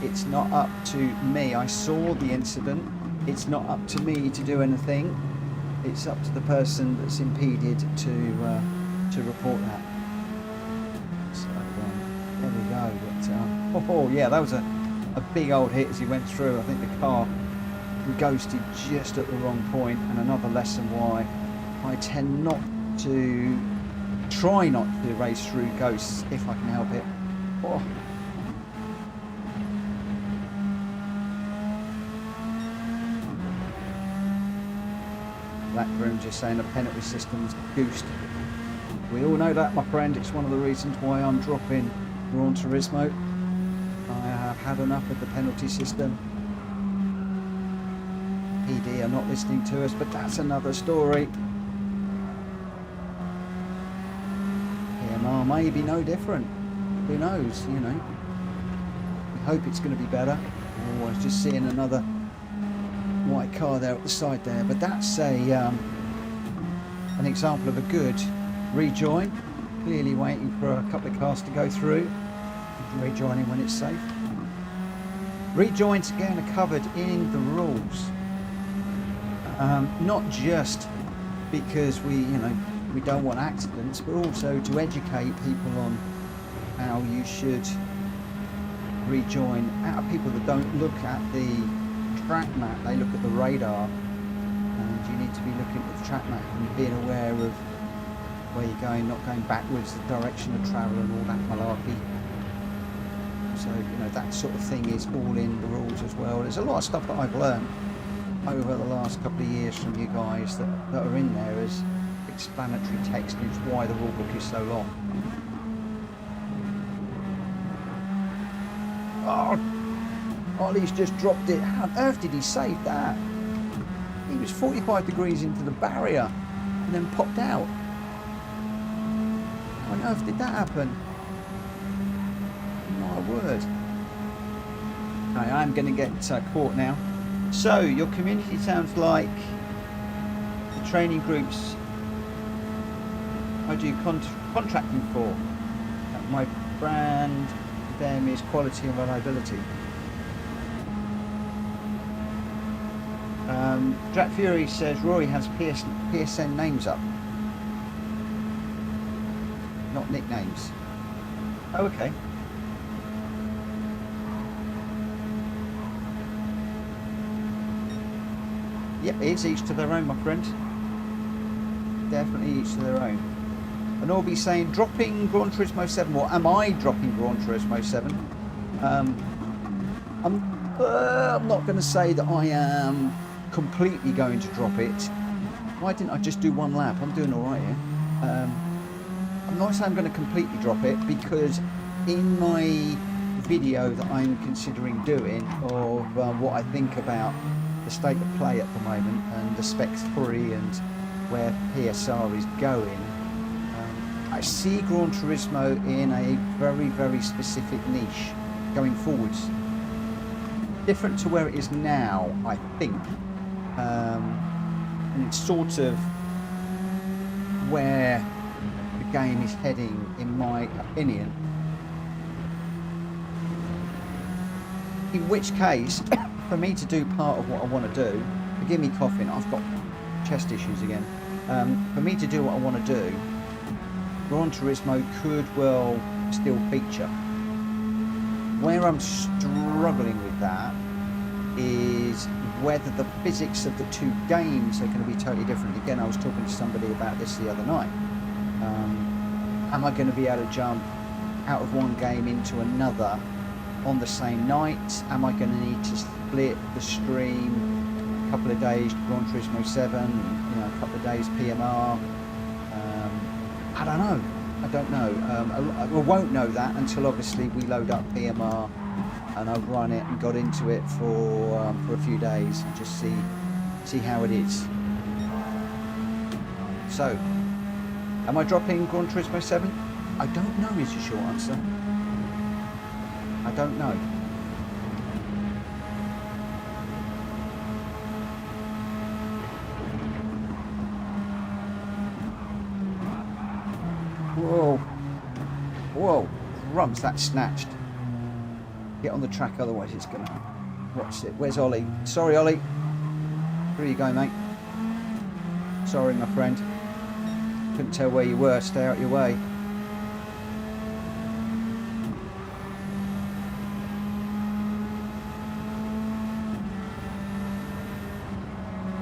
It's not up to me. I saw the incident. It's not up to me to do anything. It's up to the person that's impeded to report that. So there we go. But, oh yeah, that was a big old hit as he went through. I think the car ghosted just at the wrong point, and another lesson why I tend not to try not to race through ghosts if I can help it. Oh. Black Room just saying the penalty system's goosed. We all know that, my friend. It's one of the reasons why I'm dropping Gran Turismo. I have had enough of the penalty system. PD are not listening to us, but that's another story. PMR may be no different. Who knows, you know. We hope it's going to be better. Oh, I was just seeing another white car there at the side there, but that's an example of a good rejoin. Clearly waiting for a couple of cars to go through, rejoining when it's safe. Rejoins again are covered in the rules, not just because we don't want accidents, but also to educate people on how you should rejoin. Out of people that don't look at the track map, they look at the radar, and you need to be looking at the track map and being aware of where you're going, not going backwards, the direction of travel and all that malarkey. So, you know, that sort of thing is all in the rules as well. There's a lot of stuff that I've learned over the last couple of years from you guys that are in there as explanatory text, and it's why the rule book is so long. Oh, Ollie's just dropped it. How on earth did he save that? He was 45 degrees into the barrier and then popped out. How on earth did that happen? My word. Okay, I'm going to get caught now. So, your community sounds like the training groups I do contracting for. My brand them is quality and reliability. Jack Fury says Rory has PSN names up, not nicknames. Oh, okay. Yep, it's each to their own, my friend. Definitely each to their own. And I'll be saying, dropping Gran Turismo 7, or am I dropping Gran Turismo 7? I'm not going to say that I am completely going to drop it. Why didn't I just do one lap? I'm doing all right here. I'm not saying I'm going to completely drop it, because in my video that I'm considering doing of what I think about the state of play at the moment and the Specs 3 and where PSR is going, I see Gran Turismo in a very, very specific niche going forwards. Different to where it is now, I think. And it's sort of where the game is heading, in my opinion. In which case, for me to do part of what I want to do, forgive me coughing, I've got chest issues again. For me to do what I want to do, Gran Turismo could well still feature. Where I'm struggling with that is whether the physics of the two games are going to be totally different. Again, I was talking to somebody about this the other night. Am I going to be able to jump out of one game into another on the same night? Am I going to need to split the stream a couple of days to Gran Turismo 7, a couple of days PMR? I don't know. I don't know. I won't know that until obviously we load up PMR and I've run it and got into it for a few days and just see how it is. So, am I dropping Gran Turismo 7? I don't know is the short answer. I don't know. Whoa. Whoa. Crumbs, that snatched. Get on the track, otherwise it's going to... Watch it. Where's Ollie? Sorry, Ollie. Where you go, mate? Sorry, my friend. Couldn't tell where you were. Stay out your way.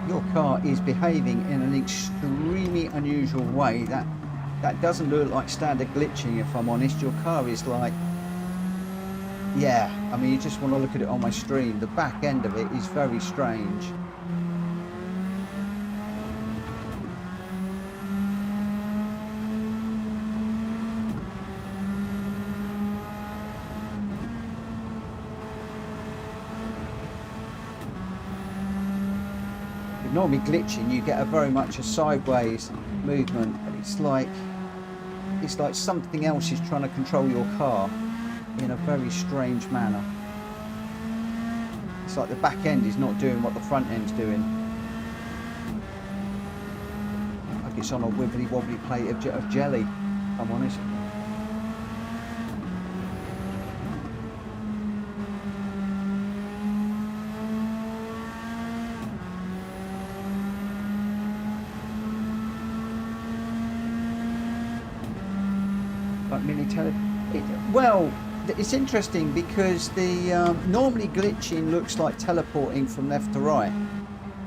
Your car is behaving in an extremely unusual way. That doesn't look like standard glitching, if I'm honest. Your car is like... Yeah, I mean, you just want to look at it on my stream. The back end of it is very strange. Normally glitching, you get a very much a sideways movement, but it's like something else is trying to control your car in a very strange manner. It's like the back end is not doing what the front end's doing. Like it's on a wibbly wobbly plate of jelly, if I'm honest. Well, it's interesting because the normally glitching looks like teleporting from left to right,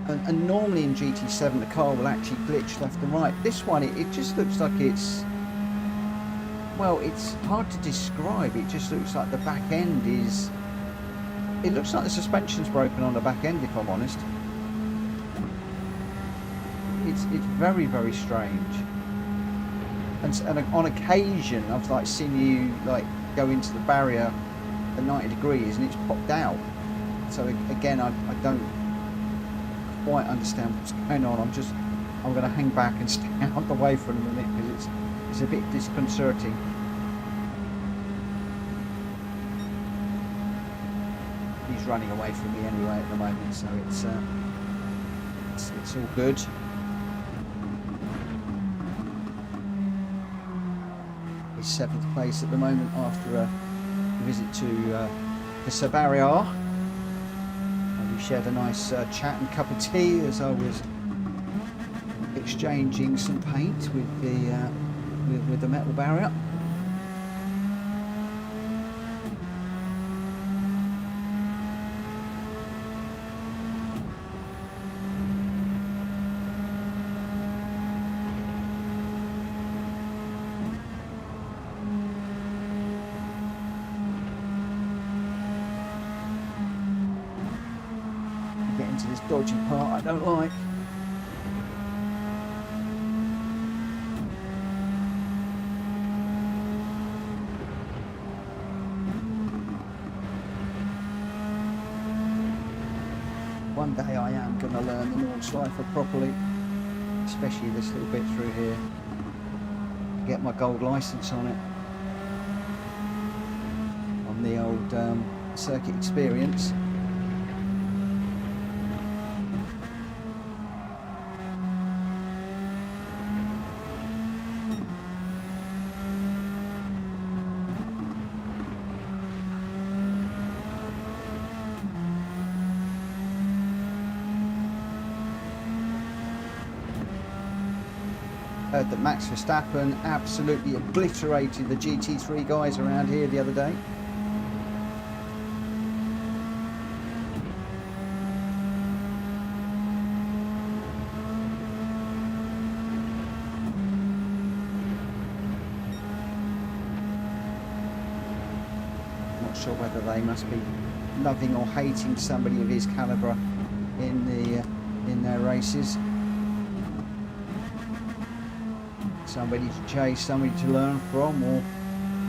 and normally in GT7 the car will actually glitch left and right. This one, it just looks like it's, well, it's hard to describe. It just looks like the back end is, it looks like the suspension's broken on the back end, if I'm honest. It's very, very strange. And on occasion I've like seen you like go into the barrier at 90 degrees and it's popped out. So again, I don't quite understand what's going on. I'm going to hang back and stay out the way for a minute because it's a bit disconcerting. He's running away from me anyway at the moment, so it's all good. Seventh place at the moment after a visit to the Bravia. We shared a nice chat and cup of tea as I was exchanging some paint with the metal barrier. Dodgy part I don't like. One day I am going to learn the Nordschleifer properly, especially this little bit through here. Get my gold license on it. On the old circuit experience. Heard that Max Verstappen absolutely obliterated the GT3 guys around here the other day. Not sure whether they must be loving or hating somebody of his calibre in their races. Somebody to chase, somebody to learn from, or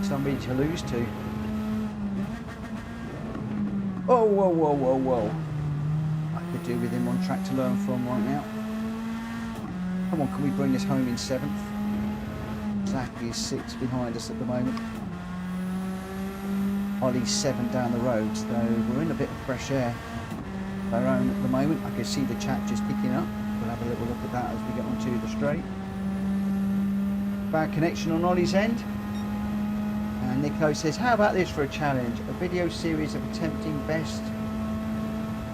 somebody to lose to. Oh, whoa, whoa, whoa, whoa. I could do with him on track to learn from right now. Come on, can we bring this home in 7th? Zach is 6 behind us at the moment. Ollie's 7 down the road, so we're in a bit of fresh air of our own at the moment. I can see the chat just picking up. We'll have a little look at that as we get onto the straight. Bad connection on Ollie's end, And Nico says, how about this for a challenge? A video series of attempting best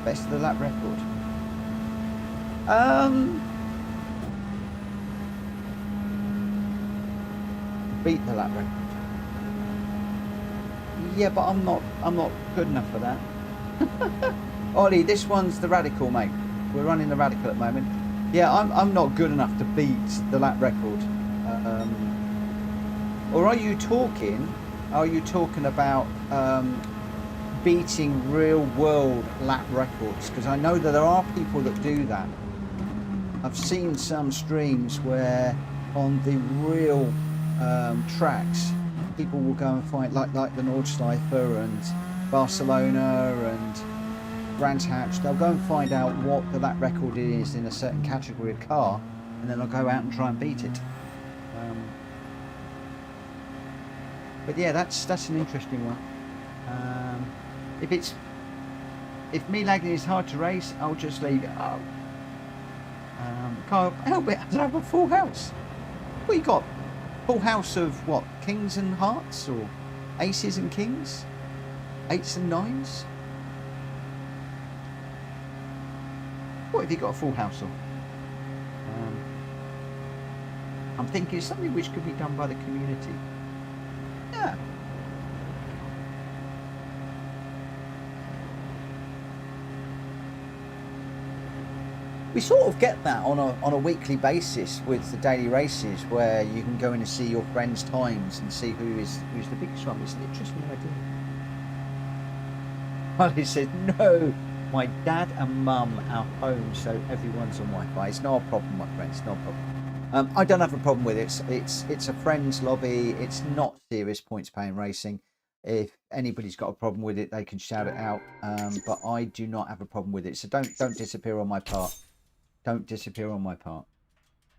of the lap record. Beat the lap record. Yeah, but I'm not good enough for that. Ollie, this one's the Radical, mate. We're running the Radical at the moment. Yeah, I'm not good enough to beat the lap record. Or are you talking about beating real world lap records? Because I know that there are people that do that. I've seen some streams where on the real tracks, people will go and find like the Nordschleife and Barcelona and Brands Hatch. They'll go and find out what the lap record is in a certain category of car, and then they'll go out and try and beat it. But yeah, that's an interesting one. If me lagging is hard to race, I'll just leave it up. Can't help it, I have a full house. What you got? Full house of what? Kings and hearts, or aces and kings? 8s and 9s? What have you got a full house of? I'm thinking something which could be done by the community. Yeah. We sort of get that on a weekly basis with the daily races, where you can go in and see your friends' times and see who's the biggest one. It's an interesting idea. Molly said, no, my dad and mum are home, so everyone's on Wi-Fi. It's not a problem, my friends, not a problem. I don't have a problem with it. It's a friends lobby. It's not serious points paying racing. If anybody's got a problem with it, they can shout it out. But I do not have a problem with it. So don't disappear on my part. Don't disappear on my part.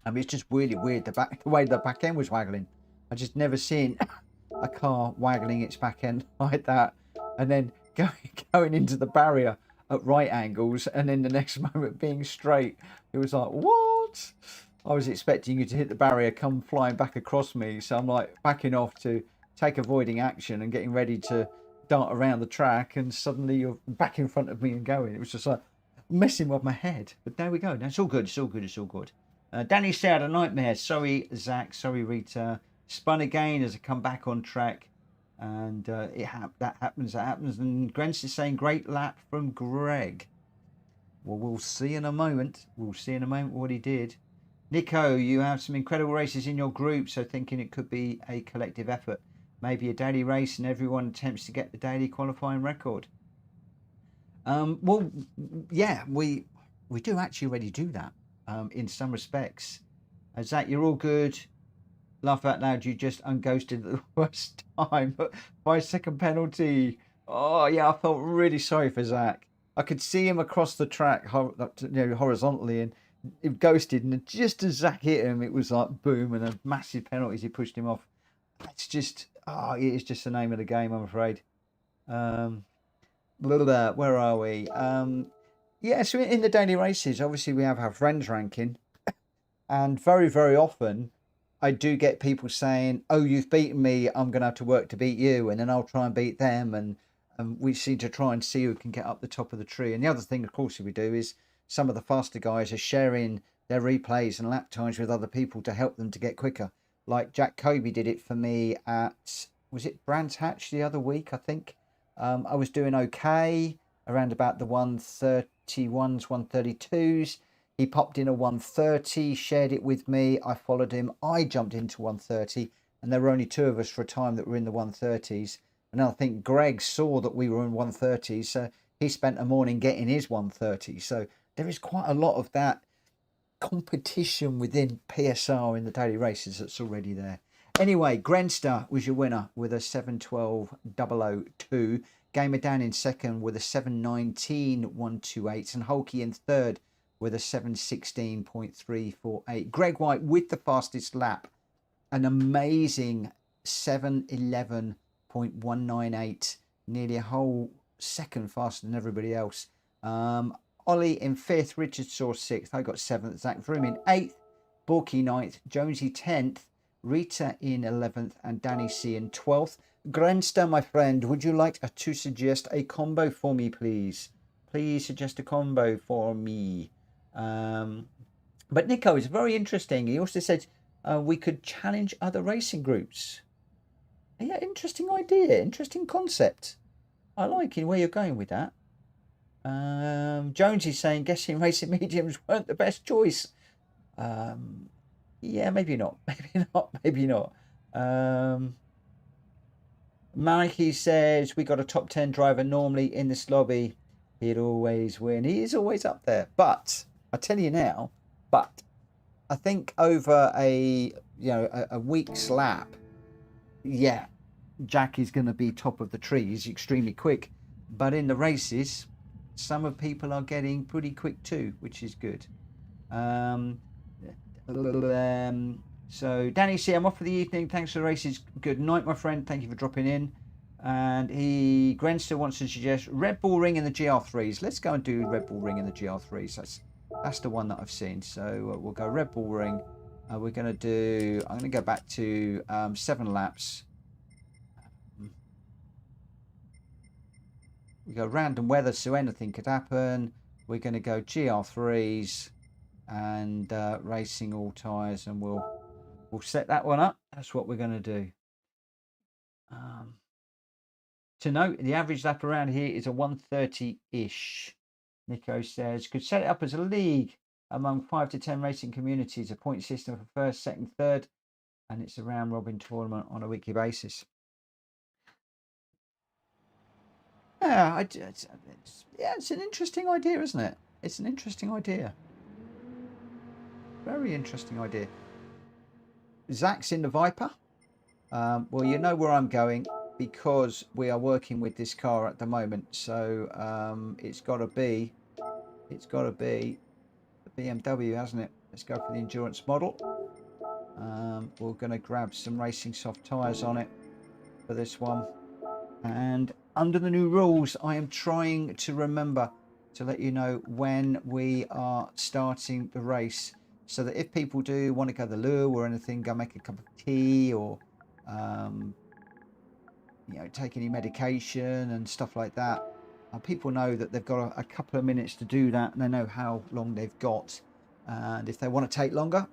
I mean, it's just really weird the way the back end was waggling. I just never seen a car waggling its back end like that, and then going into the barrier at right angles, and then the next moment being straight. It was like, what? I was expecting you to hit the barrier, come flying back across me, so I'm like backing off to take avoiding action and getting ready to dart around the track, and suddenly you're back in front of me and going. It was just like messing with my head. But there we go. Now it's all good. It's all good. It's all good. Danny said a nightmare. Sorry, Zach. Sorry, Rita. Spun again as I come back on track, and that happens. And Grant is saying great lap from Greg. Well, we'll see in a moment. We'll see in a moment what he did. Nico, you have some incredible races in your group, so thinking it could be a collective effort. Maybe a daily race and everyone attempts to get the daily qualifying record. Well, yeah, we do actually already do that in some respects. Zach, you're all good. Laugh out loud, you just unghosted at the worst time. 5-second penalty. Oh, yeah, I felt really sorry for Zach. I could see him across the track horizontally, and it ghosted. And just as Zach hit him, it was like boom, and a massive penalty as he pushed him off. It's just, it's just the name of the game, I'm afraid. Where are we? Yeah, so in the daily races, obviously we have our friends ranking, and very, very often I do get people saying, oh, you've beaten me, I'm going to have to work to beat you, and then I'll try and beat them, and we seem to try and see who can get up the top of the tree. And the other thing, of course, we do is some of the faster guys are sharing their replays and lap times with other people to help them to get quicker. Like Jack Kobe did it for me at, was it Brands Hatch the other week, I think? I was doing okay around about the 131s, 132s. He popped in a 130, shared it with me. I followed him. I jumped into 130, and there were only two of us for a time that were in the 130s. And I think Greg saw that we were in 130s, so he spent a morning getting his 130. So there is quite a lot of that competition within PSR in the daily races that's already there. Anyway, Grenster was your winner with a 7:12.002. Gamer Dan in second with a 7:19.128, and Hulky in third with a 7:16.348. Greg White with the fastest lap, an amazing 7:11.198, nearly a whole second faster than everybody else. Ollie in fifth, Richard Saw sixth. I got seventh. Zach Vroom in eighth, Borky ninth, Jonesy 10th. Rita in 11th and Danny C in 12th. Grenster, my friend, would you like to suggest a combo for me, please? Please suggest a combo for me. But Nico is very interesting. He also said we could challenge other racing groups. Yeah, interesting idea, interesting concept. I like where you're going with that. Jones is saying guessing racing mediums weren't the best choice. Yeah, maybe not. Maybe not. Maybe not. Mikey says we got a top 10 driver normally in this lobby. He'd always win. He is always up there. But I tell you now, I think over a week's lap, yeah, Jack is going to be top of the tree. He's extremely quick. But in the races, some of people are getting pretty quick too, which is good. So Danny C, I'm off for the evening. Thanks for the races. Good night, my friend. Thank you for dropping in. And Grenster wants to suggest Red Bull Ring in the GR3s. Let's go and do Red Bull Ring in the GR3s. That's the one that I've seen. So we'll go Red Bull Ring. I'm going to go back to 7 laps. We go random weather, so anything could happen. We're going to go GR3s and racing all tyres, and we'll set that one up. That's what we're going to do. To note, the average lap around here is a 130-ish. Nico says, could set it up as a league among 5 to 10 racing communities, a point system for first, second, third, and it's a round-robin tournament on a weekly basis. Yeah, it's an interesting idea, isn't it? It's an interesting idea. Very interesting idea. Zach's in the Viper. Well, you know where I'm going because we are working with this car at the moment. So it's got to be the BMW, hasn't it? Let's go for the endurance model. We're going to grab some racing soft tyres on it for this one. And under the new rules, I am trying to remember to let you know when we are starting the race, so that if people do want to go to the loo or anything, go make a cup of tea or take any medication and stuff like that, people know that they've got a couple of minutes to do that, and they know how long they've got. And if they want to take longer,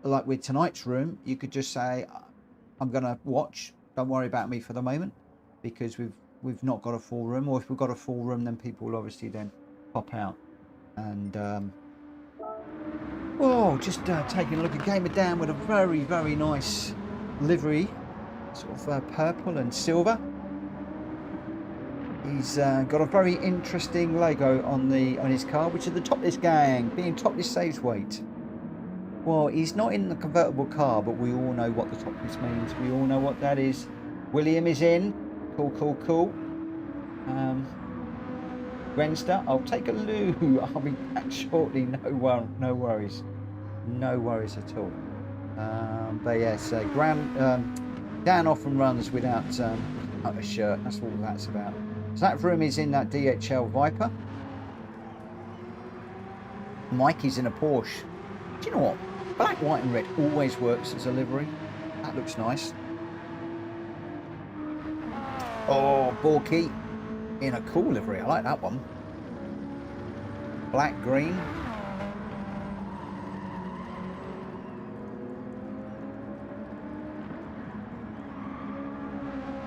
like with tonight's room, you could just say, I'm going to watch, don't worry about me for the moment, because we've not got a full room. Or if we've got a full room, then people will obviously then pop out. And just taking a look at Gamer Dan with a very, very nice livery, sort of purple and silver. He's got a very interesting logo on his car, which is the topless gang. Being topless saves weight. Well, he's not in the convertible car, but we all know what the topless means. We all know what that is. William is in. Cool. Grenster, I'll take a loo. I'll be back shortly. No worries. No worries at all. But yes, Dan often runs without a shirt. That's all that's about. So that room is in that DHL Viper. Mikey's in a Porsche. Do you know what? Black, white and red always works as a livery. That looks nice. Oh, Borky in a cool livery. I like that one. Black, green.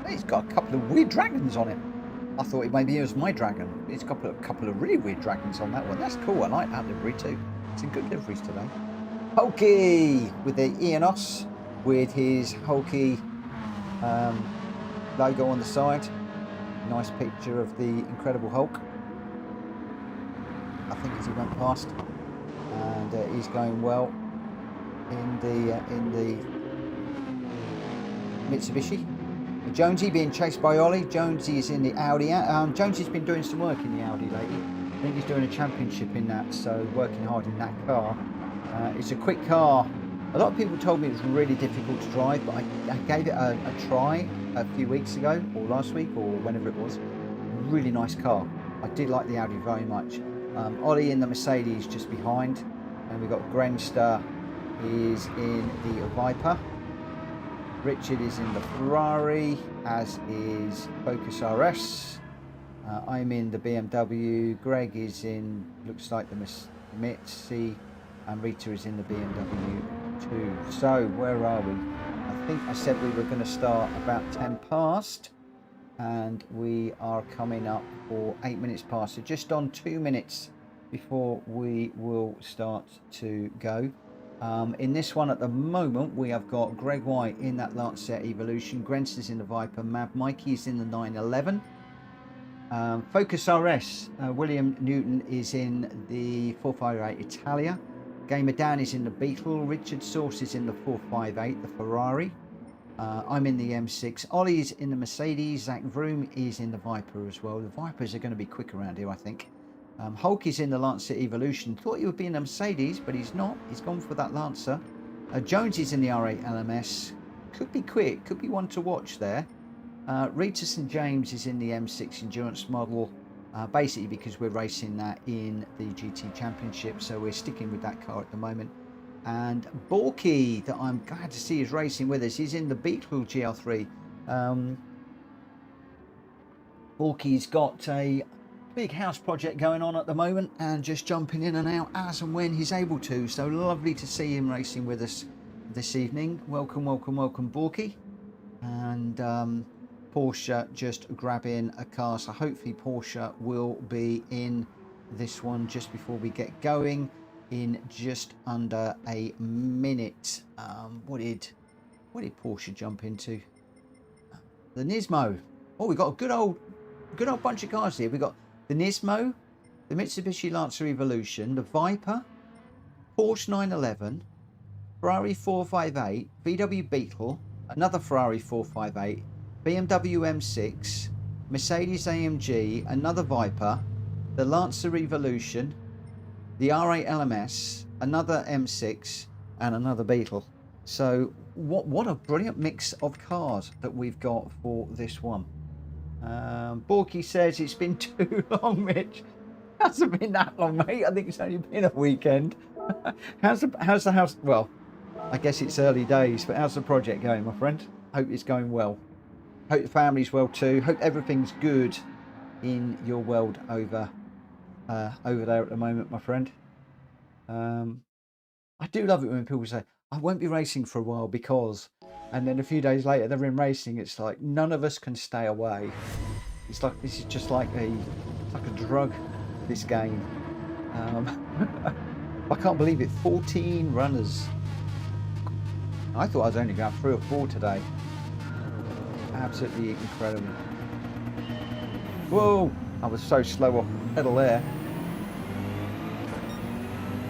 It's got a couple of weird dragons on it. I thought maybe it was my dragon. It's got a couple of really weird dragons on that one. That's cool. I like that livery too. It's in good liveries today. Hulky with the Enos with his Hulky logo on the side. Nice picture of the Incredible Hulk, I think, as he went past, and he's going well in the Mitsubishi. Jonesy being chased by Ollie. Jonesy is in the Audi. Jonesy's been doing some work in the Audi lately. I think he's doing a championship in that, so working hard in that car. It's a quick car. A lot of people told me it was really difficult to drive, but I gave it a try a few weeks ago, or last week, or whenever it was. Really nice car. I did like the Audi very much. Ollie in the Mercedes just behind, and we've got Grenster is in the Viper. Richard is in the Ferrari, as is Focus RS. I'm in the BMW. Greg is in, looks like the Mitsubishi, and Rita is in the BMW too. So where are we? I think I said we were going to start about 10 past, and we are coming up for 8 minutes past. So just on 2 minutes before we will start to go. In this one at the moment, we have got Greg White in that Lancet Evolution, Grents is in the Viper, Mab Mikey is in the 911. Focus RS, William Newton is in the 458 Italia. Gamer Dan is in the Beetle. Richard Source is in the 458, the Ferrari. I'm in the M6. Ollie's in the Mercedes. Zach Vroom is in the Viper as well. The Vipers are going to be quick around here, I think. Hulk is in the Lancer Evolution. Thought he would be in the Mercedes, but he's not. He's gone for that Lancer. Jones is in the R8 LMS. Could be quick. Could be one to watch there. Rita St James is in the M6 Endurance model, basically because we're racing that in the GT Championship, so we're sticking with that car at the moment. And Borky, that I'm glad to see is racing with us, he's in the Beetle GL3. Borky's got a big house project going on at the moment and just jumping in and out as and when he's able to, so lovely to see him racing with us this evening. Welcome, welcome, welcome, Borky. And Porsche just grabbing a car, so hopefully Porsche will be in this one just before we get going in just under a minute. What did Porsche jump into? The Nismo. Oh, we got a good old bunch of cars here. We got the Nismo, the Mitsubishi Lancer Evolution, the Viper, Porsche 911, Ferrari 458, VW Beetle, another Ferrari 458, BMW M6, Mercedes AMG, another Viper, the Lancer Evolution, the R8 LMS, another M6, and another Beetle. So what a brilliant mix of cars that we've got for this one. Borky says it's been too long, Mitch. It hasn't been that long, mate. I think it's only been a weekend. How's the house? Well, I guess it's early days, but how's the project going, my friend? Hope it's going well. Hope the family's well too. Hope everything's good in your world over there at the moment, my friend. I do love it when people say, I won't be racing for a while because, and then a few days later they're in racing. It's like none of us can stay away. It's like this is just like a drug, this game. I can't believe it. 14 runners. I thought I was only going to have 3 or 4 today. Absolutely incredible. Whoa! I was so slow off the pedal there.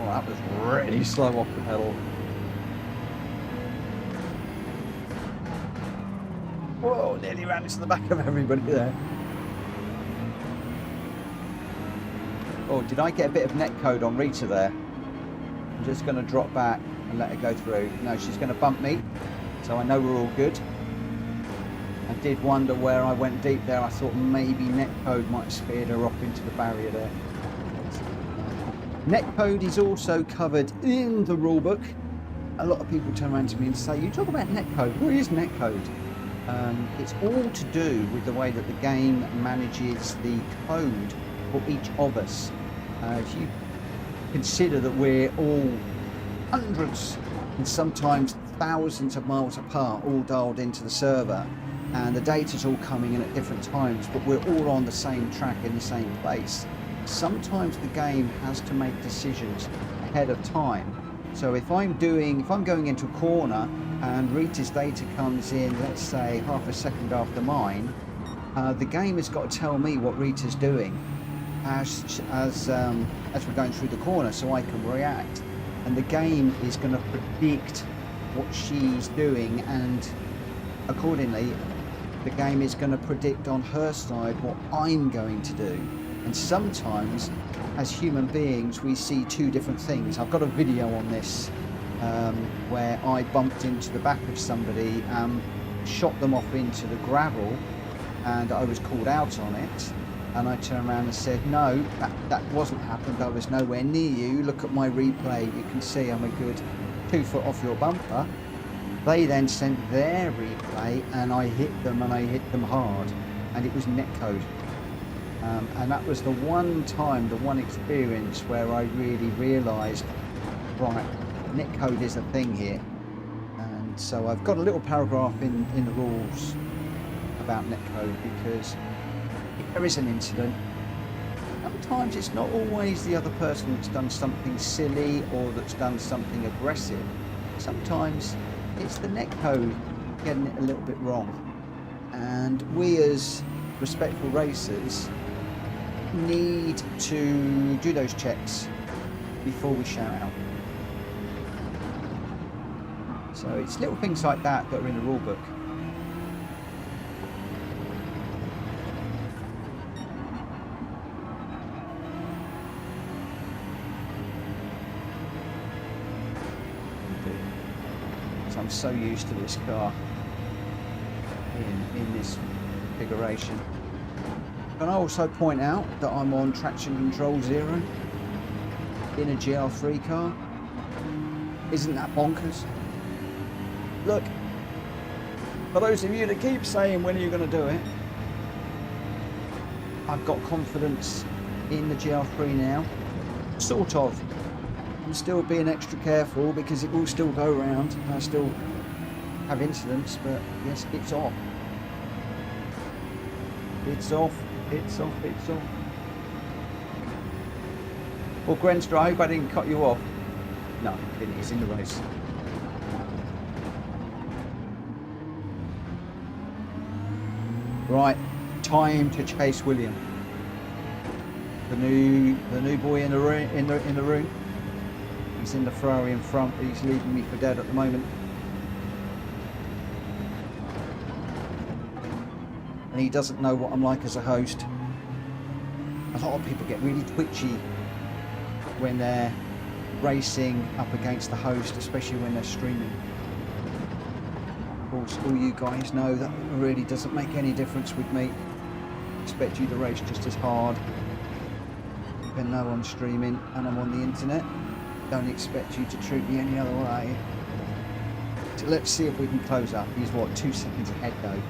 Oh, that was really slow off the pedal. Whoa! Nearly ran into the back of everybody there. Oh, did I get a bit of netcode on Rita there? I'm just going to drop back and let her go through. No, she's going to bump me, so I know we're all good. I did wonder where I went deep there. I thought maybe netcode might have speared her off into the barrier there. Netcode is also covered in the rulebook. A lot of people turn around to me and say, you talk about netcode, what is netcode? It's all to do with the way that the game manages the code for each of us. If you consider that we're all hundreds and sometimes thousands of miles apart, all dialed into the server, and the data's all coming in at different times, but we're all on the same track in the same place. Sometimes the game has to make decisions ahead of time. So if I'm going into a corner and Rita's data comes in, let's say half a second after mine, the game has got to tell me what Rita's doing as we're going through the corner, so I can react. And the game is going to predict what she's doing, and accordingly the game is going to predict on her side what I'm going to do. And sometimes as human beings we see 2 different things. I've got a video on this where I bumped into the back of somebody, shot them off into the gravel, and I was called out on it, and I turned around and said, no, that wasn't happened, I was nowhere near you, look at my replay, you can see I'm a good 2 foot off your bumper. They then sent their replay, and I hit them, and I hit them hard, and it was netcode. And that was the one time, the one experience where I really realised, right, netcode is a thing here. And so I've got a little paragraph in the rules about netcode, because if there is an incident, sometimes it's not always the other person that's done something silly or that's done something aggressive. Sometimes it's the netcode getting it a little bit wrong. And we as respectful racers need to do those checks before we shout out. So it's little things like that that are in the rule book. So I'm so used to this car in this configuration. Can I also point out that I'm on traction control 0 in a GL3 car? Isn't that bonkers? Look, for those of you that keep saying when are you going to do it, I've got confidence in the GL3 now, sort of. I'm still being extra careful because it will still go around. I still have incidents, but yes, it's off. It's off. It's off. It's off. Well, Grenster, I hope I didn't cut you off. No, it is in the race. Right, time to chase William. The new boy in the room. He's in the Ferrari in front, but he's leaving me for dead at the moment. And he doesn't know what I'm like as a host. A lot of people get really twitchy when they're racing up against the host, especially when they're streaming. Of course, all you guys know that really doesn't make any difference with me. I expect you to race just as hard, even though I'm streaming and I'm on the internet. Don't expect you to treat me any other way. So let's see if we can close up. He's what, 2 seconds ahead though.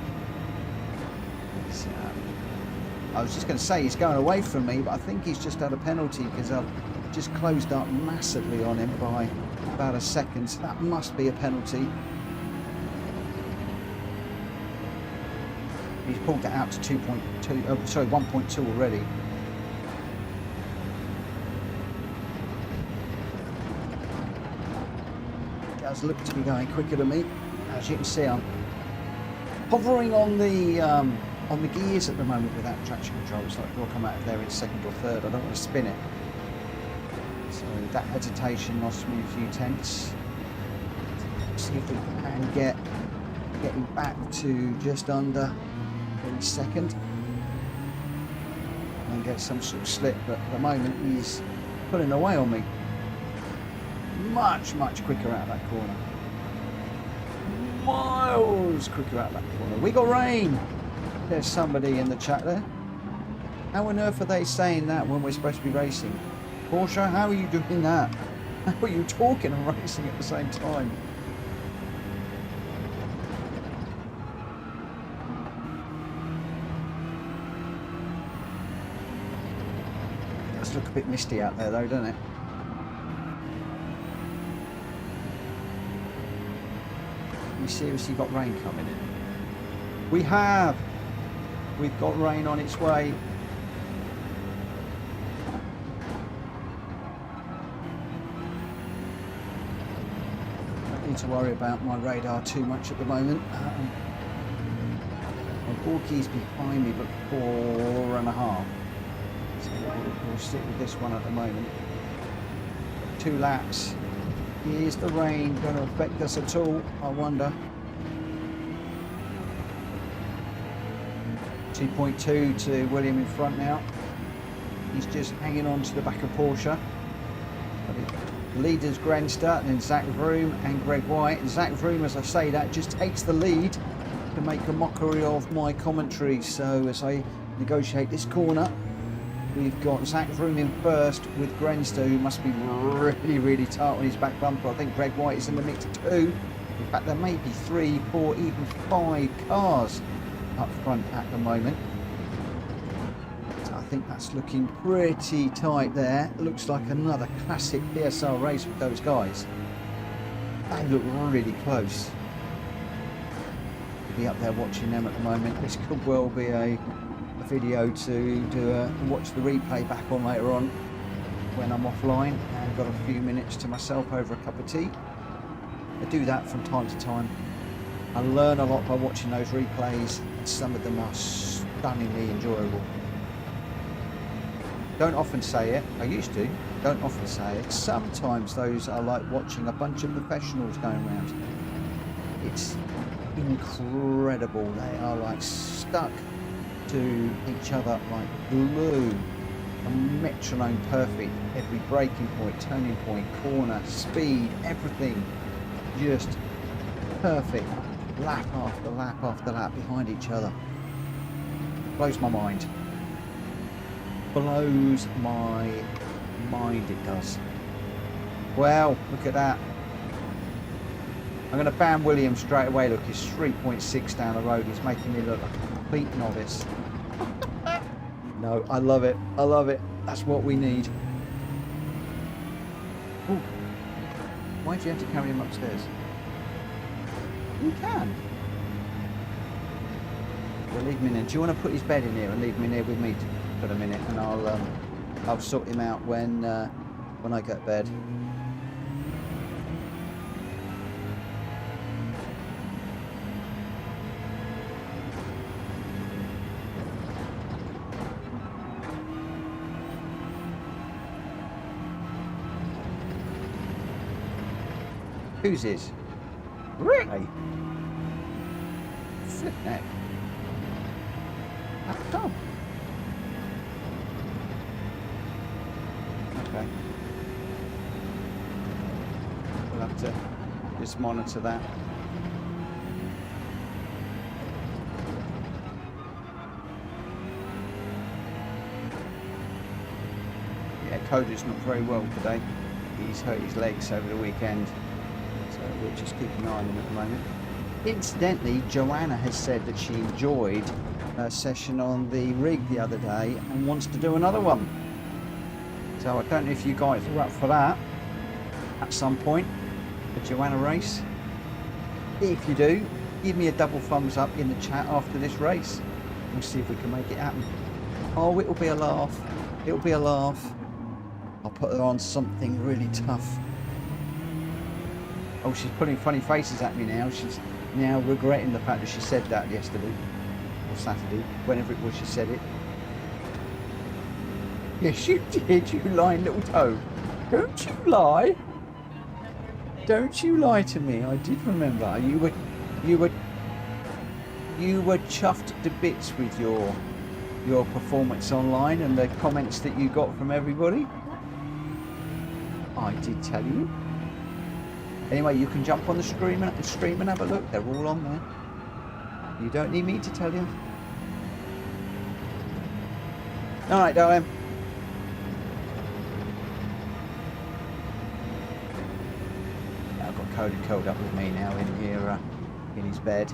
I was just going to say he's going away from me, but I think he's just had a penalty because I've just closed up massively on him by about a second. So that must be a penalty. He's pulled that out to 2.2. Sorry, 1.2 already. Does look to be going quicker than me. As you can see, I'm hovering on the gears at the moment without traction control. It's like, do I come out of there in second or third? I don't want to spin it. So that hesitation lost me a few tenths. See if we can get him back to just under a second and get some sort of slip. But at the moment he's pulling away on me. Much quicker out of that corner. Miles quicker out of that corner. We got rain. There's somebody in the chat there. How on earth are they saying that when we're supposed to be racing? Porsche, how are you doing that? How are you talking and racing at the same time? It does look a bit misty out there though, doesn't it? We seriously got rain coming in. We have. We've got rain on its way. Don't need to worry about my radar too much at the moment. My Borkie's behind me, but 4.5. So we'll stick with this one at the moment. 2 laps. Is the rain going to affect us at all? I wonder. 2.2 to William in front now. He's just hanging on to the back of Porsche. The leaders Grenster, and then Zach Vroom and Greg White. And Zach Vroom, as I say that, just takes the lead to make a mockery of my commentary. So as I negotiate this corner, we've got Zach Vroom in first with Grenster, who must be really tight on his back bumper. I think Greg White is in the mix too. In fact, there may be 3, 4, even 5 cars up front at the moment. So I think that's looking pretty tight there. Looks like another classic PSR race with those guys. They look really close. Be up there watching them at the moment. This could well be a video to do watch the replay back on later on when I'm offline and got a few minutes to myself over a cup of tea. I do that from time to time. I learn a lot by watching those replays, and some of them are stunningly enjoyable. Don't often say it, I used to, don't often say it. Sometimes those are like watching a bunch of professionals going around. It's incredible. They are like stuck to each other like glue. A metronome perfect. Every braking point, turning point, corner, speed, everything just perfect. Lap after lap after lap behind each other. Blows my mind. Blows my mind, it does. Well, look at that. I'm going to ban William straight away. Look, he's 3.6 down the road. He's making me look like a complete novice. No, I love it. I love it. That's what we need. Ooh. Why do you have to carry him upstairs? You can. Well, leave him in there. Do you want to put his bed in here and leave him in here with me for a minute, and I'll sort him out when I get to bed. Whose is? Really? Flip neck. How come? Okay. We'll have to just monitor that. Yeah, Cody's not very well today. He's hurt his legs over the weekend. So we'll just keep an eye on him at the moment. Incidentally, Joanna has said that she enjoyed her session on the rig the other day and wants to do another one. So I don't know if you guys are up for that at some point, the Joanna race. If you do, give me a double thumbs up in the chat after this race. We'll see if we can make it happen. Oh, it'll be a laugh. It'll be a laugh. I'll put her on something really tough. Oh, she's putting funny faces at me now. She's now regretting the fact that she said that yesterday or Saturday, whenever it was she said it. Yes, you did, you lying little toad. Don't you lie. Don't you lie to me. I did remember. You were chuffed to bits with your performance online and the comments that you got from everybody. I did tell you. Anyway, you can jump on the stream and have a look. They're all on there. You don't need me to tell you. All right, darling. Yeah, I've got Cody curled up with me now in here in his bed.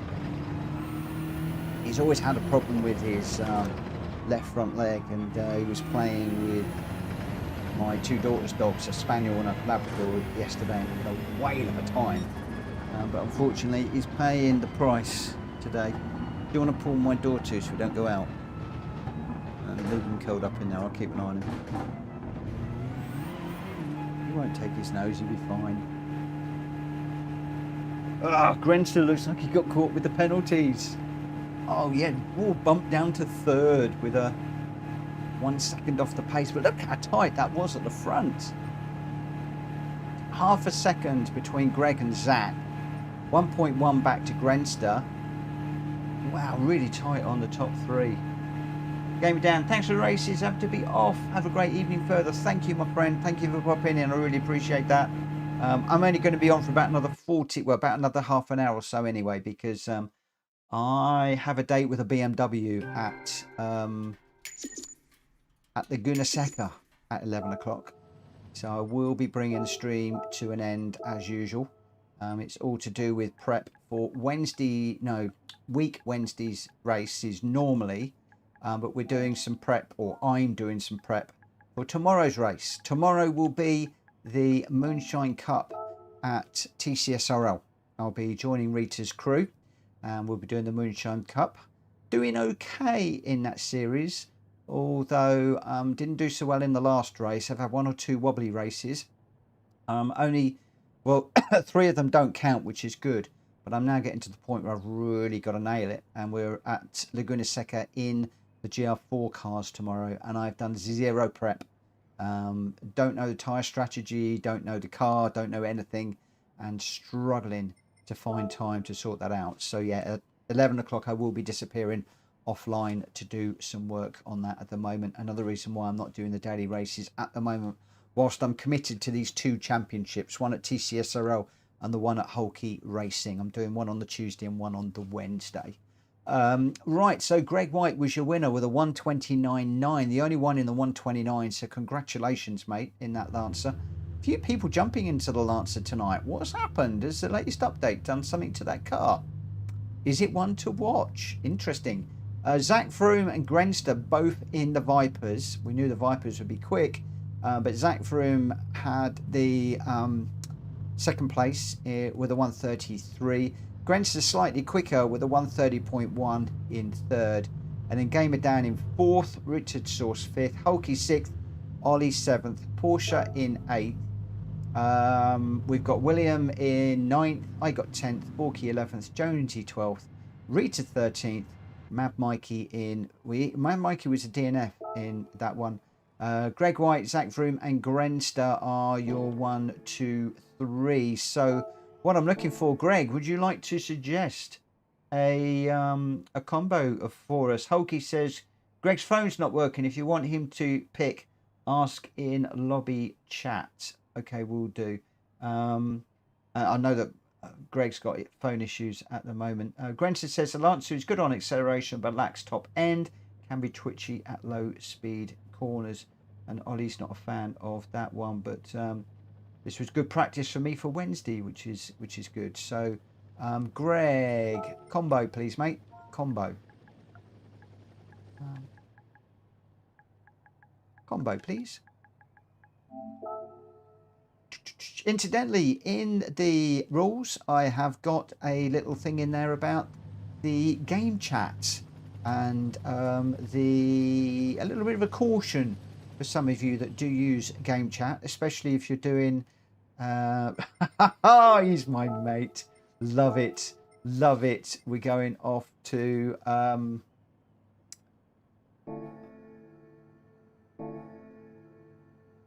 He's always had a problem with his left front leg, and he was playing with my two daughters' dogs, a spaniel and a Labrador, yesterday, and had a whale of a time. But unfortunately, he's paying the price today. Do you want to pull my door to so we don't go out? And leave him curled up in there. I'll keep an eye on him. He won't take his nose. He'll be fine. Ah, Gren still looks like he got caught with the penalties. Oh yeah, bumped down to third with a 1 second off the pace, but look how tight that was at the front. Half a second between Greg and Zach. 1.1 back to Grenster. Wow, really tight on the top three. Game down. Thanks for the races. Have to be off. Have a great evening further. Thank you, my friend. Thank you for popping in. I really appreciate that. I'm only going to be on for about another about another half an hour or so anyway, because I have a date with a BMW at the Gunaseka at 11 o'clock. So I will be bringing the stream to an end as usual. It's all to do with prep for week Wednesday's races normally, but we're doing some prep, or I'm doing some prep for tomorrow's race. Tomorrow will be the Moonshine Cup at TCSRL. I'll be joining Rita's crew, and we'll be doing the Moonshine Cup. Doing okay in that series, although didn't do so well in the last race. I've had 1 or 2 wobbly races. Well, 3 of them don't count, which is good. But I'm now getting to the point where I've really got to nail it. And we're at Laguna Seca in the GR4 cars tomorrow. And I've done 0 prep. Don't know the tyre strategy, don't know the car, don't know anything. And struggling to find time to sort that out. So yeah, at 11 o'clock I will be disappearing offline to do some work on that at the moment. Another reason why I'm not doing the daily races at the moment, whilst I'm committed to these 2 championships, one at TCSRL and the one at Hulkey Racing. I'm doing one on the Tuesday and one on the Wednesday. Right, so Greg White was your winner with a 129.9, the only one in the 129, so congratulations, mate, in that Lancer. A few people jumping into the Lancer tonight. What's happened? Has the latest update done something to that car? Is it one to watch? Interesting. Zach Froome and Grenster both in the Vipers. We knew the Vipers would be quick. But Zach Froome had the second place with a 133. Grenster slightly quicker with a 130.1 in third. And then Gamer down in fourth. Richard Source fifth. Hulkey sixth. Ollie seventh. Porsche in eighth. We've got William in ninth. I got 10th. Borky 11th. Jonesy 12th. Rita 13th. Mad Mikey in... Mad Mikey was a DNF in that one. Greg White, Zach Froome and Grenster are your 1, 2, 3. So what I'm looking for, Greg, would you like to suggest a combo for us? Hulkey says Greg's phone's not working. If you want him to pick, ask in lobby chat. Okay, we'll do. I know that Greg's got phone issues at the moment. Grenster says the Lancer is good on acceleration but lacks top end, can be twitchy at low speed corners, and Ollie's not a fan of that one, but this was good practice for me for Wednesday, which is good. So Greg, combo please, mate. Combo please. Incidentally, in the rules I have got a little thing in there about the game chat, and a little bit of a caution for some of you that do use game chat, especially if you're doing oh, he's my mate, love it, we're going off to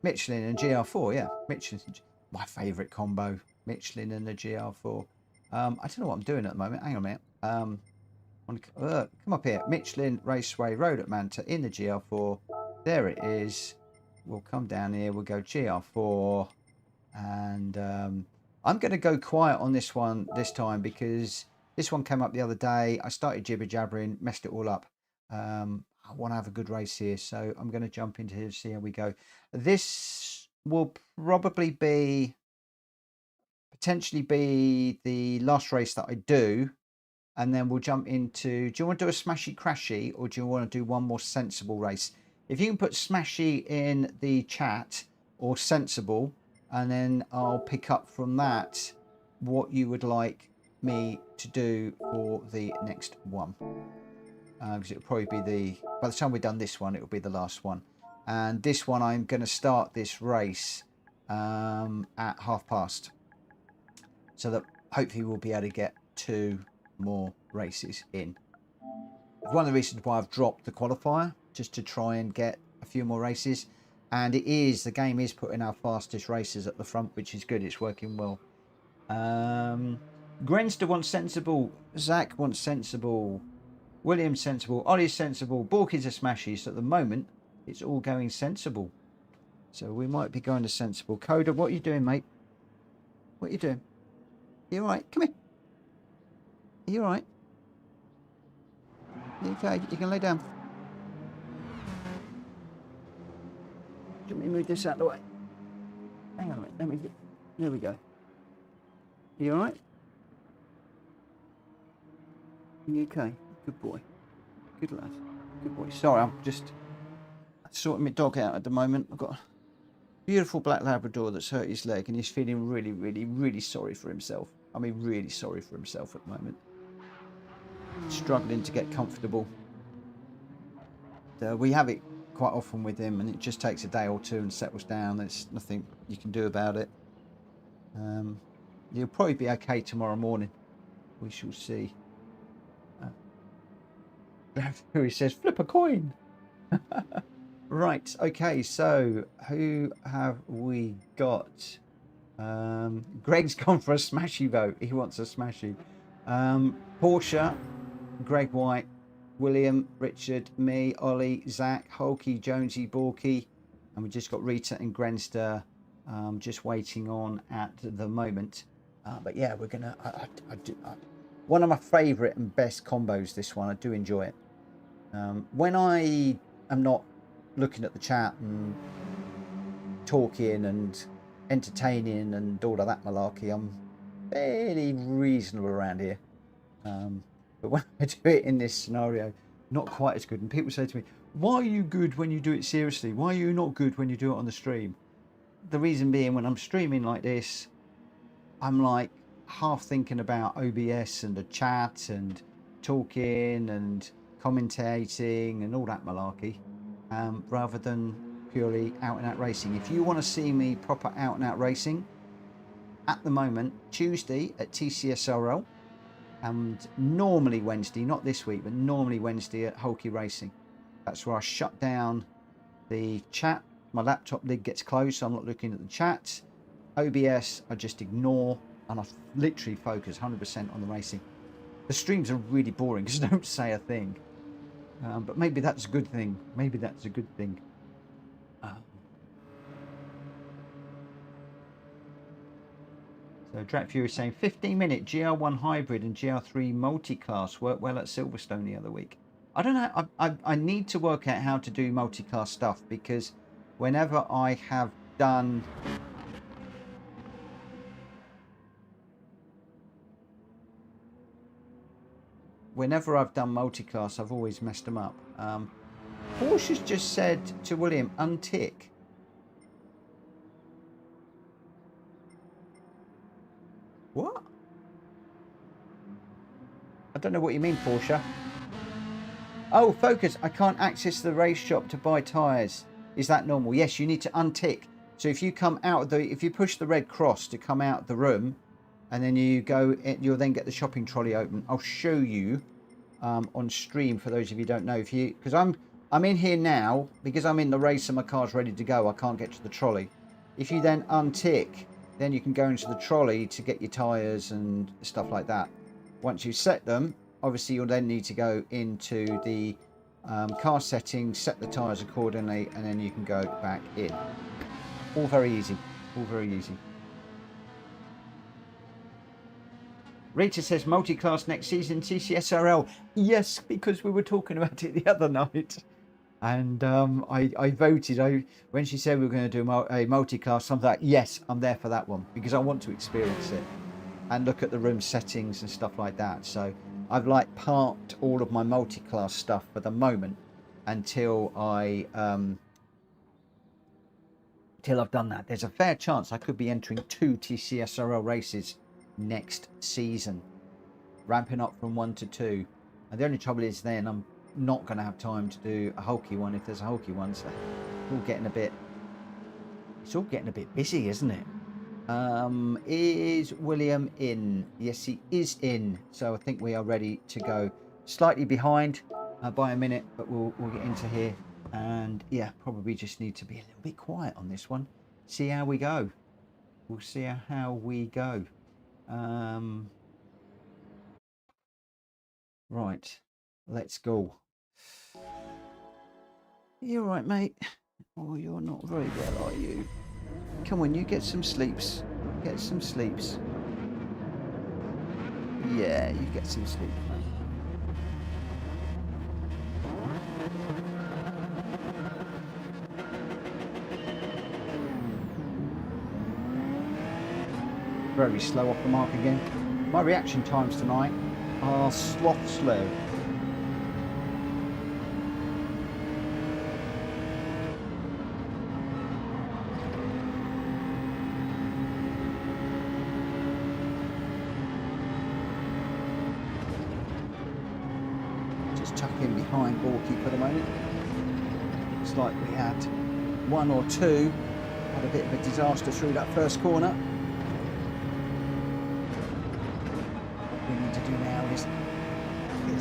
Michelin and GR4. Yeah, Michelin, my favorite combo, Michelin and the GR4. I don't know what I'm doing at the moment, hang on a minute. Come up here, Michelin Raceway Road at Manta in the GR4. There it is. We'll come down here, we'll go GR4, and I'm going to go quiet on this one this time because this one came up the other day. I started jibber jabbering, messed it all up. I want to have a good race here, so I'm going to jump into here to see how we go. This will probably potentially be the last race that I do, and then we'll jump into, do you want to do a smashy crashy, or do you want to do one more sensible race? If you can put smashy in the chat or sensible, and then I'll pick up from that what you would like me to do for the next one. Because it'll probably be by the time we've done this one, it'll be the last one. And this one, I'm going to start this race at past, so that hopefully we'll be able to get 2 more races in. One of the reasons why I've dropped the qualifier, just to try and get a few more races. And the game is putting our fastest racers at the front, which is good. It's working well. Grenster wants sensible. Zach wants sensible. William sensible. Ollie's sensible. Borky's a smashy. So at the moment, it's all going sensible. So we might be going to sensible. Coda, what are you doing, mate? What are you doing? You all right? Come here. Are you all right? You okay? You can lay down. Let me move this out of the way. Hang on a minute. There we go. You all right? You okay? Good boy. Good lad. Good boy. Sorry, I'm just sorting my dog out at the moment. I've got a beautiful black Labrador that's hurt his leg and he's feeling really, really, really sorry for himself. I mean, really sorry for himself at the moment. Struggling to get comfortable. We have it quite often with him and it just takes a day or two and settles down. There's nothing you can do about it. You'll probably be okay tomorrow morning. We shall see. He says, flip a coin. Right, okay, so who have we got? Greg's gone for a smashy vote. He wants a smashy. Portia, Greg White, William, Richard, me, Ollie, Zach, Hulky, Jonesy, Borky, and we just got Rita and Grenster just waiting on at the moment. But yeah, we're gonna. One of my favourite and best combos. This one, I do enjoy it. When I am not looking at the chat and talking and entertaining and all of that malarkey, I'm fairly reasonable around here. But when I do it in this scenario, not quite as good. And people say to me, why are you good when you do it seriously? Why are you not good when you do it on the stream? The reason being, when I'm streaming like this, I'm like half thinking about OBS and the chat and talking and commentating and all that malarkey, rather than purely out and out racing. If you want to see me proper out and out racing, at the moment, Tuesday at TCSRL, and normally Wednesday, not this week, but normally Wednesday at Hulky Racing. That's where I shut down the chat. My laptop lid gets closed, so I'm not looking at the chat. OBS, I just ignore, and I literally focus 100% on the racing. The streams are really boring because I don't say a thing. But maybe that's a good thing. Maybe that's a good thing. So Drat Fury is saying 15-minute GR1 hybrid and GR3 multi-class worked well at Silverstone the other week. I don't know. I need to work out how to do multi-class stuff, because whenever I have done multi-class, I've always messed them up. Porsche's just said to William, untick. What? I don't know what you mean, Porsche. Oh, focus. I can't access the race shop to buy tyres. Is that normal? Yes, you need to untick. So if you come out of the, if you push the red cross to come out of the room, and then you go, you'll then get the shopping trolley open. I'll show you on stream for those of you who don't know. If you, because I'm in here now because I'm in the race and my car's ready to go. I can't get to the trolley. If you then untick, then you can go into the trolley to get your tyres and stuff like that. Once you set them, obviously you'll then need to go into the car settings, set the tyres accordingly, and then you can go back in. All very easy. All very easy. Rita says multi-class next season, TCSRL. Yes, because we were talking about it the other night. And I voted. When she said we were going to do a multi-class, something like, yes, I'm there for that one, because I want to experience it and look at the room settings and stuff like that. So I've like parked all of my multi-class stuff for the moment until till I've done that. There's a fair chance I could be entering 2 TCSRL races next season, ramping up from 1 to 2. And the only trouble is then I'm not going to have time to do a Hulky one if there's a Hulky one. So it's all getting a bit busy, isn't it? Is William in? Yes, he is in. So I think we are ready to go. Slightly behind by a minute, but we'll get into here. And yeah, probably just need to be a little bit quiet on this one. See how we go. We'll see how we go. Right, let's go. You all right, mate? Oh, you're not very well, are you? Come on, you get some sleeps. Get some sleeps. Yeah, you get some sleep, mate. very slow off the mark again. My reaction times tonight are sloth slow. Just tuck in behind Borky for the moment. Looks like we had one or two, had a bit of a disaster through that first corner. What we need to do now is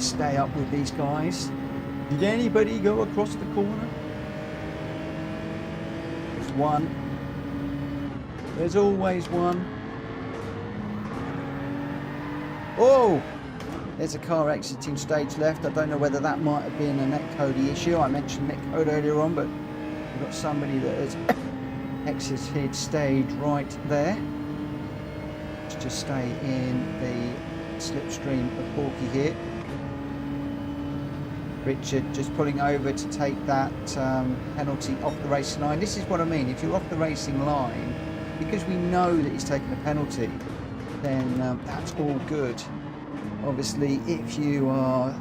stay up with these guys. Did anybody go across the corner? There's one. There's always one. Oh! There's a car exiting stage left. I don't know whether that might have been a netcode issue. I mentioned netcode earlier on, but we've got somebody that has exited stage right there. Let's just stay in the slipstream of Borky here. Richard just pulling over to take that penalty off the racing line. This is what I mean. If you're off the racing line, because we know that he's taken a penalty, then that's all good. Obviously, if you are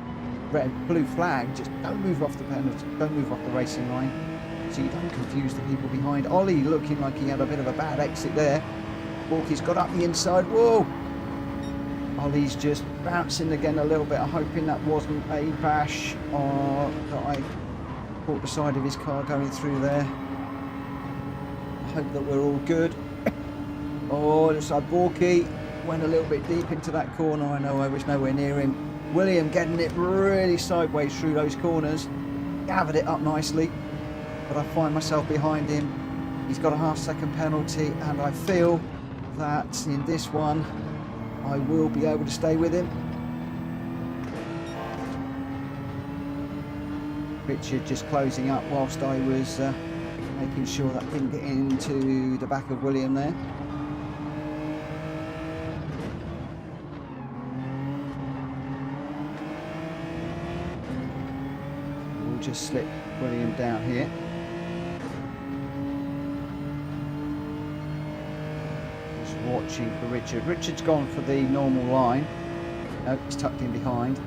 blue flag, just don't move off the penalty, don't move off the racing line, so you don't confuse the people behind. Ollie looking like he had a bit of a bad exit there. Borky's got up the inside. Whoa! Ollie's just bouncing again a little bit. I'm hoping that wasn't a bash or that I caught the side of his car going through there. I hope that we're all good. Oh, looks like Borky went a little bit deep into that corner. I know I was nowhere near him. William getting it really sideways through those corners. Gathered it up nicely. But I find myself behind him. He's got a half-second penalty, and I feel that in this one I will be able to stay with him. Richard just closing up whilst I was making sure that didn't get into the back of William there. We'll just slip William down here. Watching for Richard. Richard's gone for the normal line. Nope, he's tucked in behind.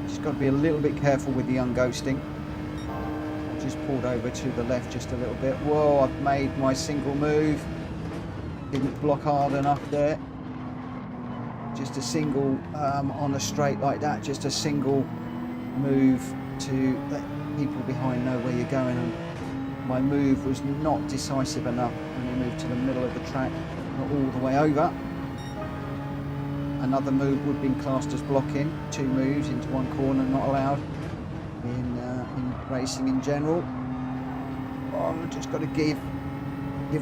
Just got to be a little bit careful with the unghosting. I just pulled over to the left just a little bit. Whoa, I've made my single move. Didn't block hard enough there. Just a single on a straight like that. Just a single move to let people behind know where you're going. And my move was not decisive enough when you moved to the middle of the track. Not all the way over. Another move would have been classed as blocking. Two moves into one corner not allowed in racing in general. Oh, I've just got to give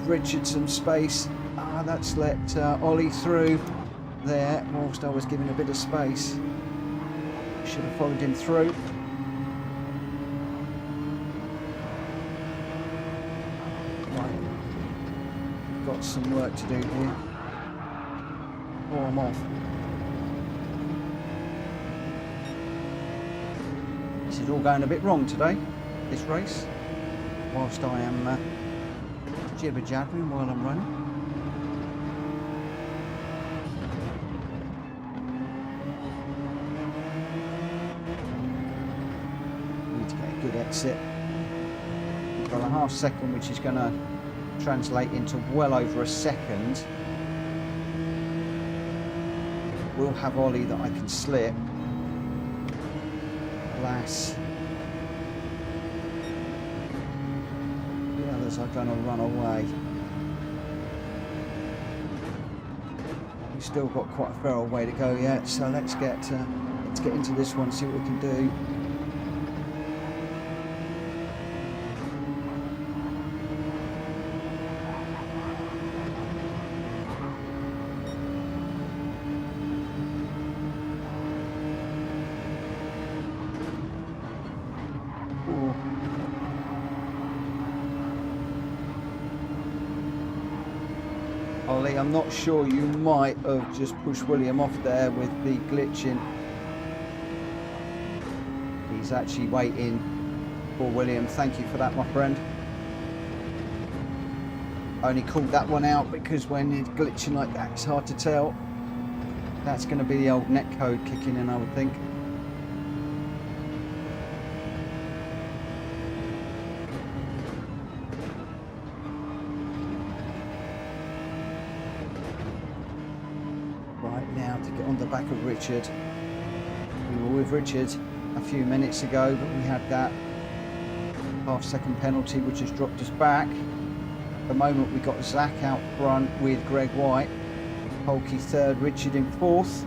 Richard some space. That's let Ollie through there whilst I was giving a bit of space. Should have followed him through. Got some work to do here. Oh, I'm off. This is all going a bit wrong today, this race, whilst I am jibber-jabbering while I'm running. Need to get a good exit. We've got a half second, which is going to translate into well over a second. We'll have Ollie that I can slip. Alas, the others are going to run away. We've still got quite a fair old way to go yet, so let's get into this one, see what we can do. Ollie, I'm not sure, you might have just pushed William off there with the glitching. He's actually waiting for William. Thank you for that, my friend. I only called that one out because when it's glitching like that, it's hard to tell. That's going to be the old netcode kicking in, I would think. Right, now to get on the back of Richard. We were with Richard a few minutes ago, but we had that half-second penalty which has dropped us back. At the moment we got Zach out front with Greg White, Polky third, Richard in fourth.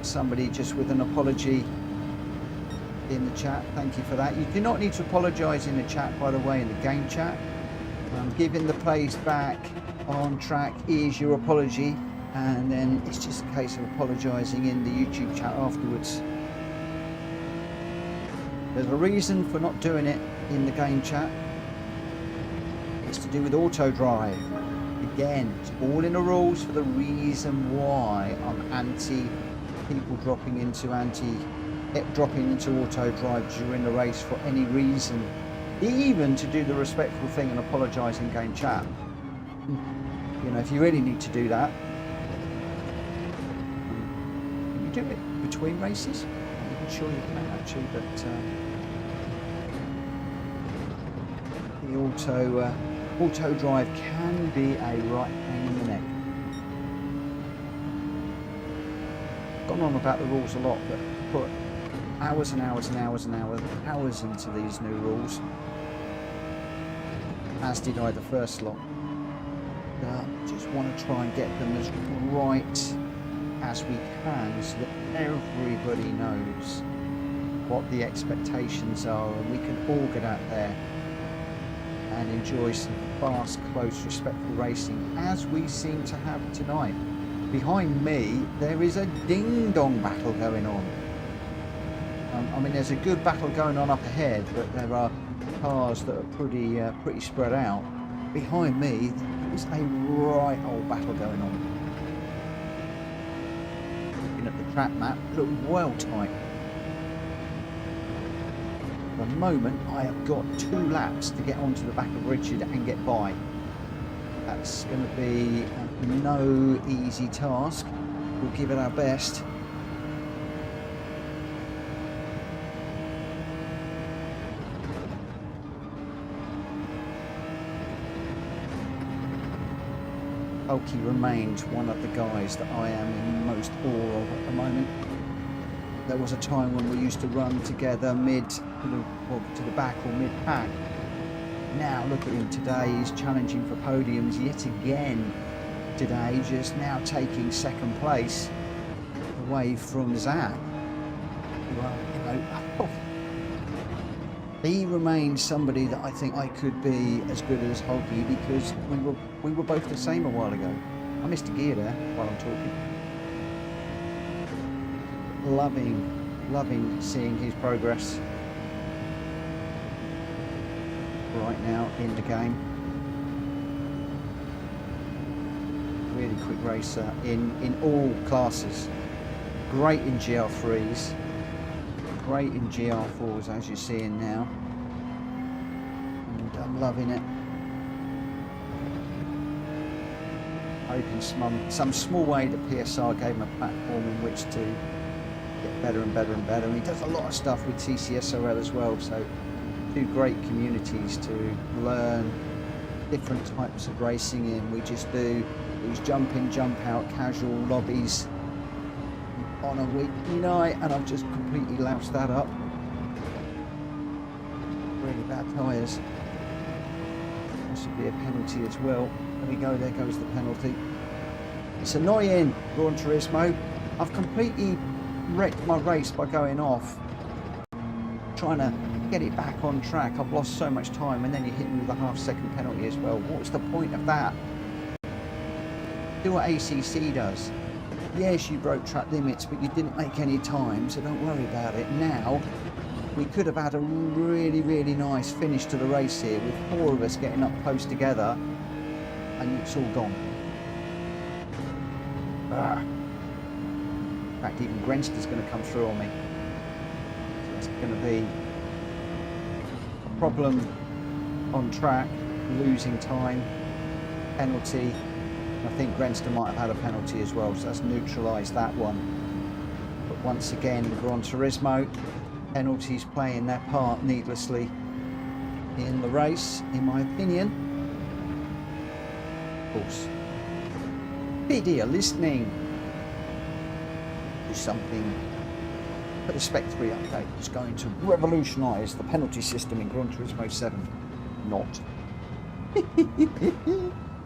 Somebody just with an apology in the chat, thank you for that. You do not need to apologise in the chat, by the way, in the game chat. Giving the place back on track is your apology, and then it's just a case of apologising in the YouTube chat afterwards. There's a reason for not doing it in the game chat. It's to do with auto drive. Again, it's all in the rules for the reason why I'm anti people dropping into auto drive during the race for any reason, even to do the respectful thing and apologise in game chat. You know, if you really need to do that, can you do it between races? I'm not sure you can actually, but the auto drive can be a right pain in the neck. Gone on about the rules a lot, but put hours and hours and hours and hours into these new rules, as did I the first lot. Just want to try and get them as right as we can so that everybody knows what the expectations are, and we can all get out there and enjoy some fast, close, respectful racing as we seem to have tonight. Behind me there is a ding-dong battle going on. I mean, there's a good battle going on up ahead, but there are cars that are pretty spread out. Behind me there is a right old battle going on. Looking at the track map, look well tight. At the moment I have got 2 laps to get onto the back of Richard and get by. That's going to be no easy task. We'll give it our best. Polky remains one of the guys that I am in most awe of at the moment. There was a time when we used to run together to the back or mid-pack. Now look at him today, he's challenging for podiums yet again today, just now taking second place away from Zach. Well, you know, he remains somebody that I think I could be as good as Hoggy, because we were both the same a while ago. I missed a gear there while I'm talking. Loving seeing his progress right now in the game. Really quick racer in all classes. Great in GR3s, great in GR4s as you're seeing now, and I'm loving it. Hoping some small way that PSR gave him a platform in which to get better and better and better. And he does a lot of stuff with TCSRL as well, so 2 great communities to learn different types of racing in. We just do these jump in, jump out, casual lobbies on a weeknight, and I've just completely loused that up. Really bad tyres. Possibly a penalty as well. There we go, there goes the penalty. It's annoying, Gran Turismo. I've completely wrecked my race by going off, trying to get it back on track. I've lost so much time, and then you hit me with a half-second penalty as well. What's the point of that? Do what ACC does. Yes, you broke track limits, but you didn't make any time, so don't worry about it. Now, we could have had a really, really nice finish to the race here with 4 of us getting up close together, and it's all gone. In fact, even Grenster's going to come through on me. So it's going to be a problem on track. losing time, penalty. I think Grenster might have had a penalty as well, so that's neutralised that one. But once again, Gran Turismo, penalties playing their part needlessly in the race, in my opinion. Of course, PD are listening. Do something. But the Spec 3 update is going to revolutionise the penalty system in Gran Turismo 7. Not.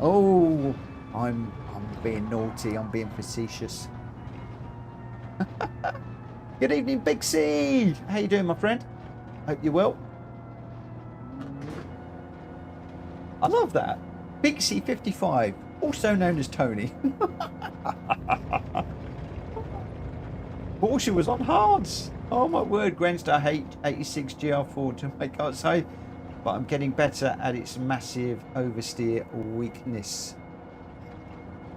Oh, I'm being naughty. I'm being facetious. Good evening, Big C. How you doing, my friend? Hope you're well. I love that. Big C 55, also known as Tony. Porsche was on hards. Oh my word, Grenster hate 86 GR4 to make can't say, but I'm getting better at its massive oversteer weakness.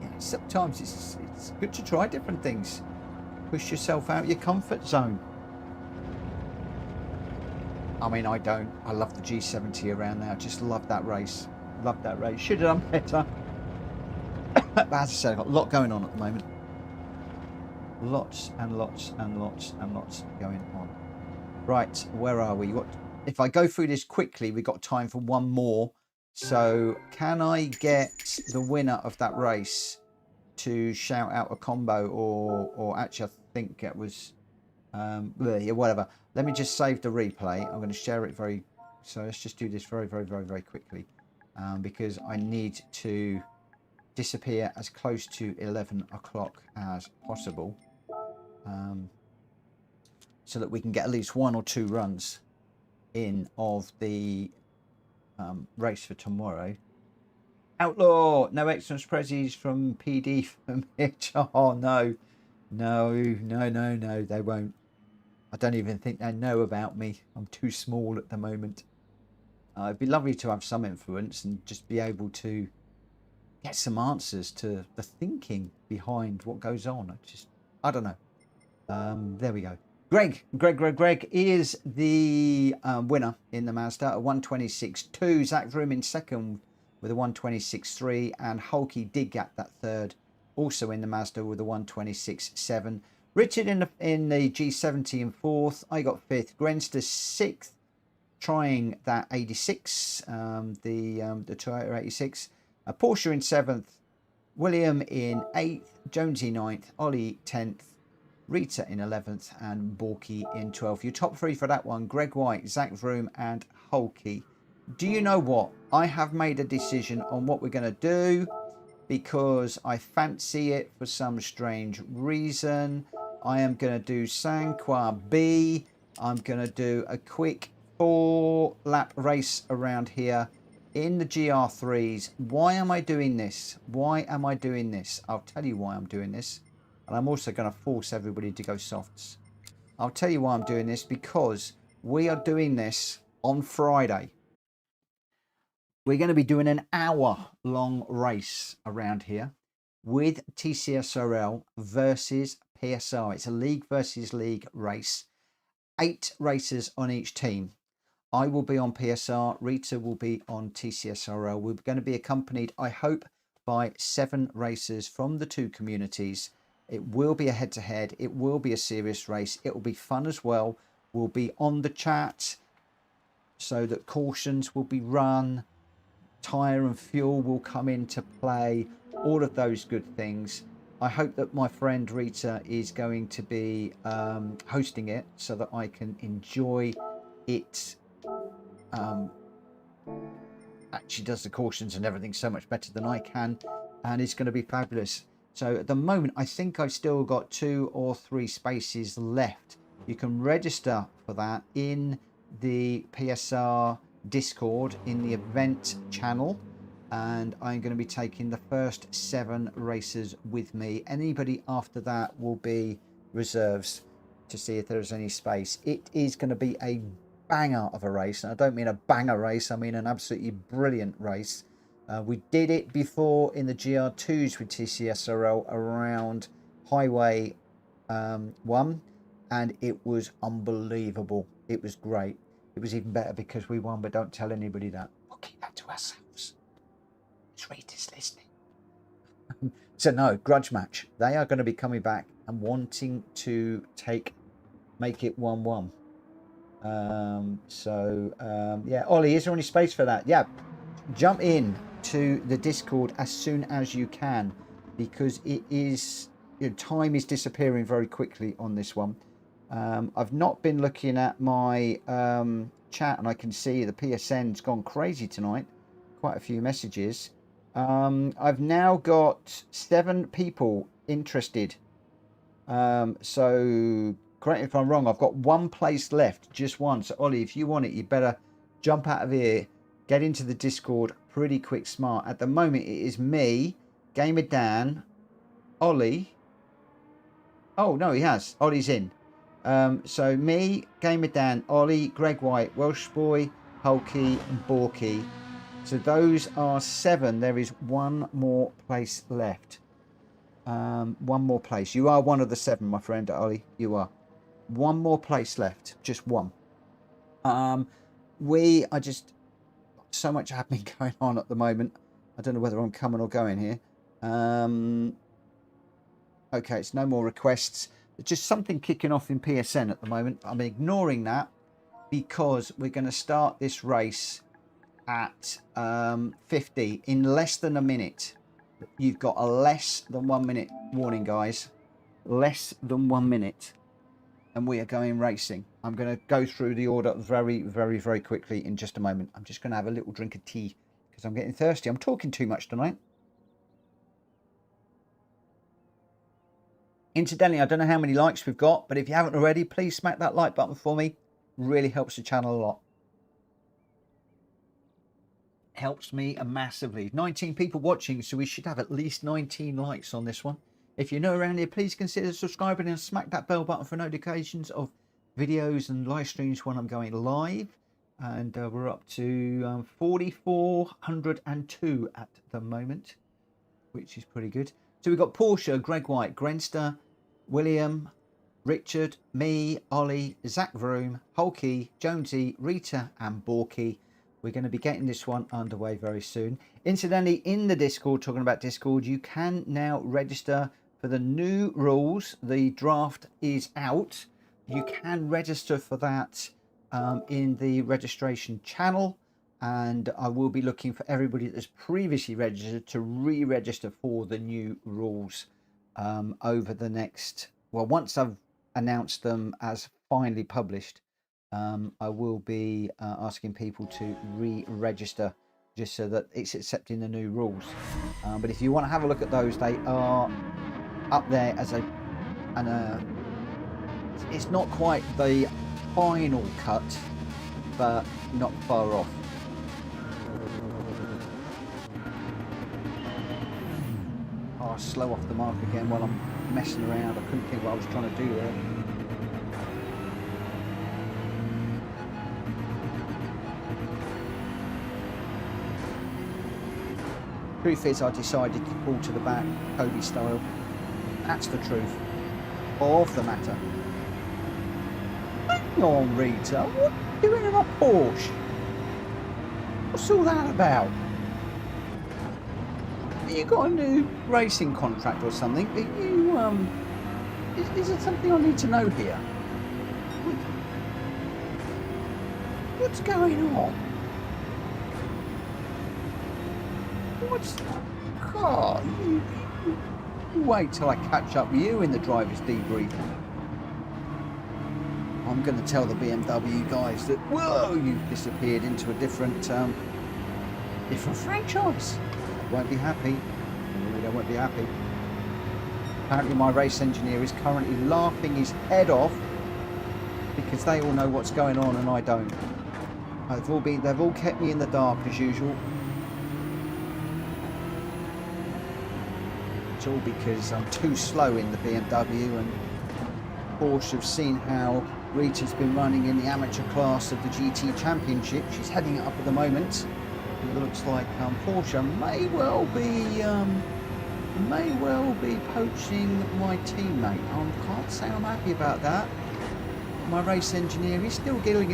Yeah, sometimes it's good to try different things. Push yourself out your comfort zone. I mean, I don't. I love the G70 around there. I just love that race. Love that race. Should have done better. But as I said, I've got a lot going on at the moment. Lots and lots and lots and lots going on. Right, where are we? If I go through this quickly, we've got time for one more. So can I get the winner of that race to shout out a combo, or actually I think it was yeah, whatever. Let me just save the replay. I'm going to share it so let's just do this very quickly, because I need to disappear as close to 11 o'clock as possible, so that we can get at least 1 or 2 runs in of the race for tomorrow. Outlaw, no extras prezzies from PD from Mitch. Oh no, they won't. I don't even think they know about me. I'm too small at the moment. It'd be lovely to have some influence and just be able to get some answers to the thinking behind what goes on. I don't know. There we go. Greg is the winner in the Mazda, a 126.2. Zach Vroom in second with a 126.3, and Hulky did get that third, also in the Mazda with a 126.7. Richard in the G70 in fourth. I got fifth. Grenster sixth, trying that 86, the Toyota 86. Porsche in seventh. William in eighth. Jonesy ninth. Ollie 10th. Rita in 11th, and Borky in 12th. Your top three for that one: Greg White, Zach Vroom, and Hulky. Do you know what? I have made a decision on what we're going to do, because I fancy it for some strange reason. I am going to do Sanqua B. I'm going to do a quick 4-lap race around here in the GR3s. Why am I doing this? Why am I doing this? I'll tell you why I'm doing this. And I'm also going to force everybody to go softs. I'll tell you why I'm doing this, because we are doing this on Friday. We're going to be doing an hour-long race around here with TCSRL versus PSR. It's a league versus league race. 8 racers on each team. I will be on PSR. Rita will be on TCSRL. We're going to be accompanied, I hope, by 7 racers from the 2 communities. It will be a head-to-head. It will be a serious race. It will be fun as well. We'll be on the chat so that cautions will be run. Tyre and fuel will come into play. All of those good things. I hope that my friend Rita is going to be hosting it so that I can enjoy it. Actually does the cautions and everything so much better than I can, and it's going to be fabulous. So at the moment, I think I've still got 2 or 3 spaces left. You can register for that in the PSR Discord in the event channel, and I'm going to be taking the first 7 racers with me. Anybody after that will be reserves to see if there's any space. It is going to be a banger of a race, and I don't mean a banger race, I mean an absolutely brilliant race. We did it before in the GR2s with TCSRL around Highway 1, and it was unbelievable. It was great. It was even better because we won, but don't tell anybody that. We'll keep that to ourselves. It's Rita's listening. So no, grudge match. They are going to be coming back and wanting to make it 1-1. Yeah, Ollie, is there any space for that? Yeah, jump in to the Discord as soon as you can, because it is, time is disappearing very quickly on this one. I've not been looking at my chat, and I can see the PSN's gone crazy tonight. Quite a few messages. I've now got 7 people interested. So correct me if I'm wrong, I've got 1 place left, just one. So Ollie, if you want it, you better jump out of here, get into the Discord pretty quick smart. At the moment, it is me, Gamer Dan, Ollie. Oh, no, he has. Ollie's in. So me, Gamer Dan, Ollie, Greg White, Welsh Boy, Hulky, and Borky. So those are 7. There is 1 more place left. 1 more place. You are one of the 7, my friend, Ollie. You are. 1 more place left. Just 1. We are just so much happening going on at the moment. I don't know whether I'm coming or going here. Okay, it's no more requests. There's just something kicking off in PSN at the moment. I'm ignoring that because we're going to start this race at 50 in less than a minute. You've got a less than 1 minute warning, guys. Less than 1 minute. And we are going racing. I'm going to go through the order very, very, very quickly in just a moment. I'm just going to have a little drink of tea because I'm getting thirsty. I'm talking too much tonight. Incidentally, I don't know how many likes we've got, but if you haven't already, please smack that like button for me. Really helps the channel a lot. Helps me massively. 19 people watching, so we should have at least 19 likes on this one. If you're new around here, please consider subscribing and smack that bell button for notifications of videos and live streams when I'm going live. And we're up to 4,402 at the moment, which is pretty good. So we've got Portia, Greg White, Grenster, William, Richard, me, Ollie, Zach Vroom, Hulky, Jonesy, Rita, and Borky. We're going to be getting this one underway very soon. Incidentally, in the Discord, talking about Discord, you can now register for the new rules. The draft is out. You can register for that in the registration channel. And I will be looking for everybody that's previously registered to re-register for the new rules over the next... Well, once I've announced them as finally published, I will be asking people to re-register just so that it's accepting the new rules. But if you want to have a look at those, they are up there as it's not quite the final cut, but not far off. Oh, slow off the mark again while I'm messing around. I couldn't think what I was trying to do there. Truth is, I decided to pull to the back, Kobe style. That's the truth of the matter. Hang on, Rita, what are you doing in a Porsche? What's all that about? Have you got a new racing contract or something? Are you, is there something I need to know here? What's going on? What's... God, you wait till I catch up with you in the driver's debrief. I'm going to tell the BMW guys that, whoa, you've disappeared into a different franchise. They won't be happy. They won't be happy. Apparently my race engineer is currently laughing his head off because they all know what's going on and I don't. They've all kept me in the dark as usual. It's all because I'm too slow in the BMW, and Porsche have seen how Rita's been running in the amateur class of the GT Championship. She's heading it up at the moment. It looks like Porsche may well be poaching my teammate. I can't say I'm happy about that. My race engineer is still diddling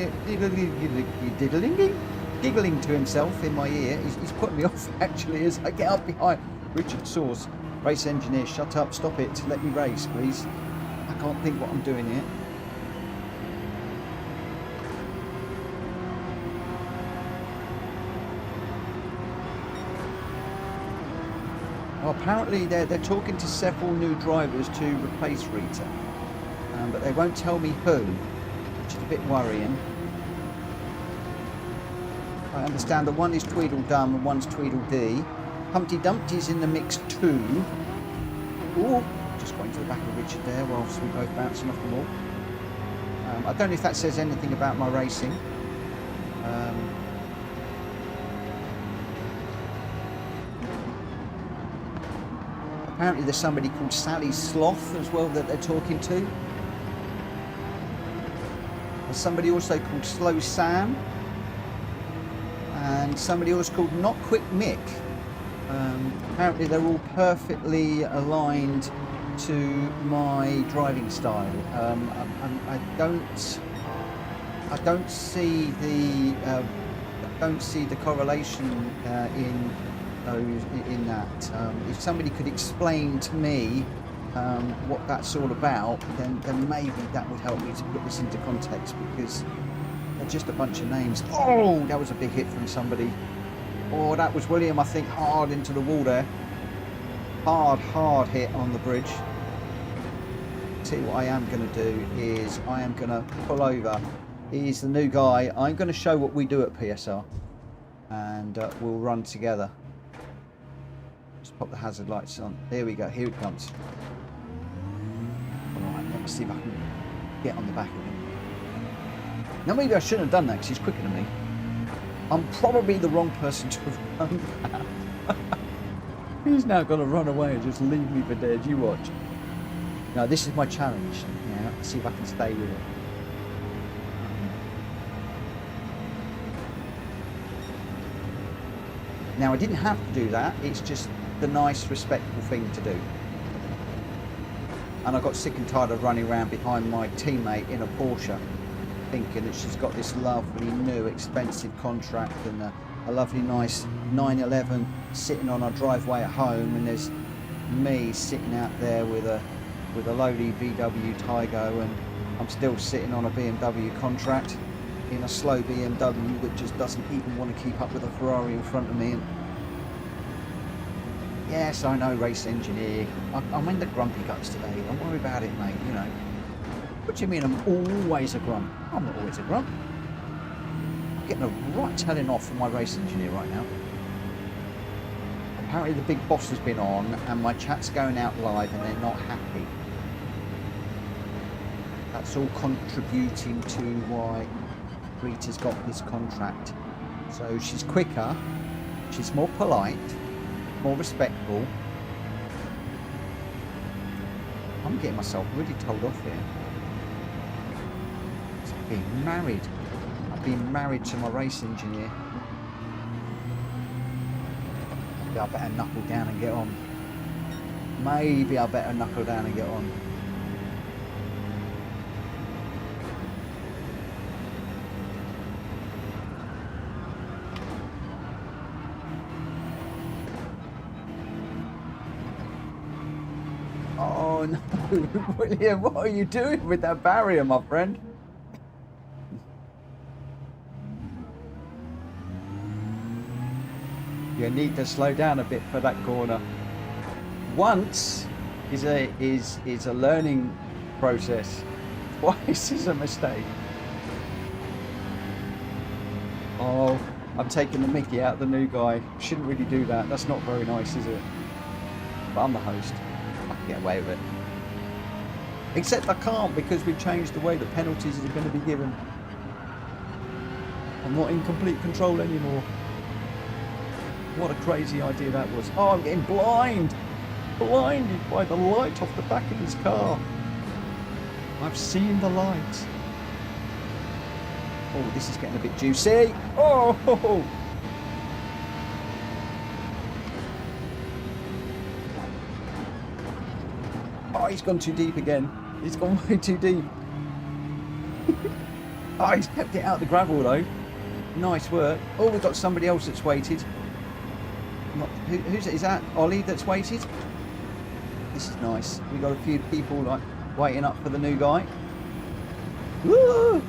giggling to himself in my ear. He's putting me off actually as I get up behind Richard Source, race engineer. Shut up, stop it, let me race, please. I can't think what I'm doing here. Well, apparently they're talking to several new drivers to replace Rita, but they won't tell me who, which is a bit worrying. I understand that one is Tweedledum and one's Tweedledee. Humpty Dumpty's in the mix too. Ooh, just going to the back of Richard there whilst we both bouncing off the wall. I don't know if that says anything about my racing. Apparently there's somebody called Sally Sloth as well that they're talking to. There's somebody also called Slow Sam. And somebody else called Not Quick Mick. Apparently they're all perfectly aligned to my driving style. I don't see the correlation in that. If somebody could explain to me what that's all about, then maybe that would help me to put this into context, because they're just a bunch of names. Oh, that was a big hit from somebody. Oh, that was William, I think, hard into the wall there. Hard hit on the bridge. See, what I am going to do is I am going to pull over. He's the new guy. I'm going to show what we do at PSR, and we'll run together. Just pop the hazard lights on. There we go. Here it comes. All right, let me see if I can get on the back of him. Now, maybe I shouldn't have done that because he's quicker than me. I'm probably the wrong person to have done that. He's now going to run away and just leave me for dead. You watch. Now, this is my challenge. Yeah, let's see if I can stay with it. Now, I didn't have to do that. It's just the nice, respectful thing to do. And I got sick and tired of running around behind my teammate in a Porsche, thinking that she's got this lovely new expensive contract and a lovely nice 911 sitting on our driveway at home, and there's me sitting out there with a lowly VW Tygo, and I'm still sitting on a BMW contract in a slow BMW that just doesn't even want to keep up with a Ferrari in front of me. And yes, I know, race engineer. I'm in the grumpy guts today. Don't worry about it, mate. You know. What do you mean I'm always a grump? I'm not always a grump. I'm getting a right telling off from my race engineer right now. Apparently the big boss has been on and my chat's going out live and they're not happy. That's all contributing to why Rita's got this contract. So she's quicker, she's more polite, more respectful. I'm getting myself really told off here. Being married. I've been married to my race engineer. Maybe I better knuckle down and get on. Maybe I better knuckle down and get on. Oh no, William, what are you doing with that barrier, my friend? You need to slow down a bit for that corner. Once is a learning process. Twice is a mistake. Oh, I'm taking the mickey out of the new guy. Shouldn't really do that. That's not very nice, is it? But I'm the host. I can get away with it. Except I can't, because we've changed the way the penalties are going to be given. I'm not in complete control anymore. What a crazy idea that was. Oh, I'm getting blinded by the light off the back of his car. I've seen the light. Oh, this is getting a bit juicy. Oh! Oh, he's gone too deep again. He's gone way too deep. Oh, he's kept it out of the gravel though. Nice work. Oh, we've got somebody else that's waited. Who's it? Is that Ollie that's waited? This is nice. We've got a few people like waiting up for the new guy. Woo!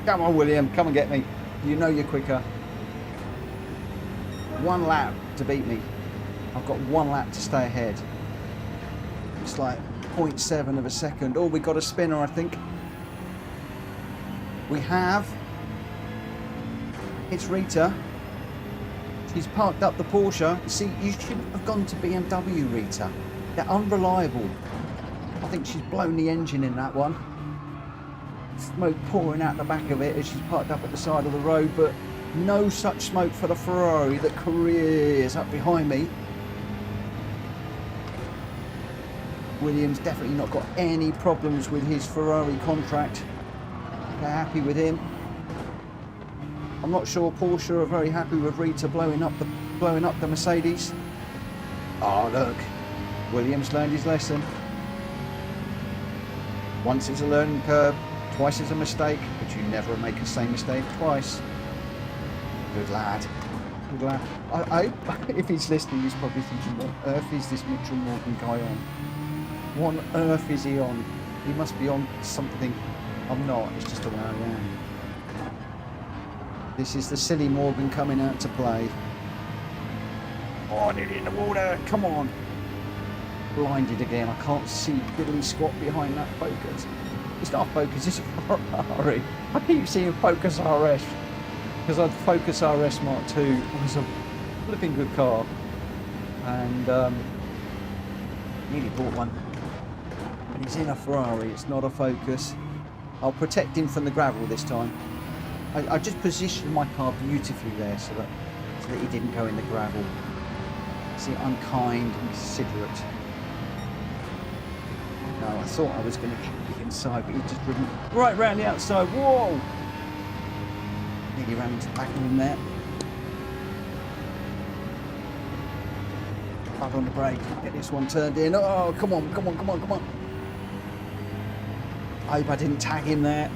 Come on, William. Come and get me. You know you're quicker. 1 lap to beat me. I've got 1 lap to stay ahead. It's like 0.7 of a second. Oh, we got a spinner, I think. We have. It's Rita. She's parked up the Porsche. See, you shouldn't have gone to BMW, Rita. They're unreliable. I think she's blown the engine in that one. Smoke pouring out the back of it as she's parked up at the side of the road, but no such smoke for the Ferrari that careers up behind me. Williams definitely not got any problems with his Ferrari contract. They're happy with him. I'm not sure Porsche are very happy with Rita blowing up the Mercedes. Oh look, Williams learned his lesson. Once it's a learning curve, twice is a mistake, but you never make the same mistake twice. Good lad. Good lad. I if he's listening, he's probably thinking, what on earth is this Mitchell Morgan guy on? What on earth is he on? He must be on something. I'm not, it's just the way I am. This is the silly Morgan coming out to play. Oh, I need it in the water, come on. Blinded again, I can't see diddly squat behind that Focus. It's not a Focus, it's a Ferrari. I keep seeing Focus RS. Because I'd Focus RS Mark II was a flipping good car. And nearly bought one. But he's in a Ferrari, it's not a Focus. I'll protect him from the gravel this time. I just positioned my car beautifully there so that he didn't go in the gravel. See, I'm kind and considerate. No, I thought I was going to get inside, but he just driven right round the outside. Whoa! Nearly ran into the back of him there. Hard on the brake. Get this one turned in. Oh, come on, come on, come on, come on. I hope I didn't tag him there.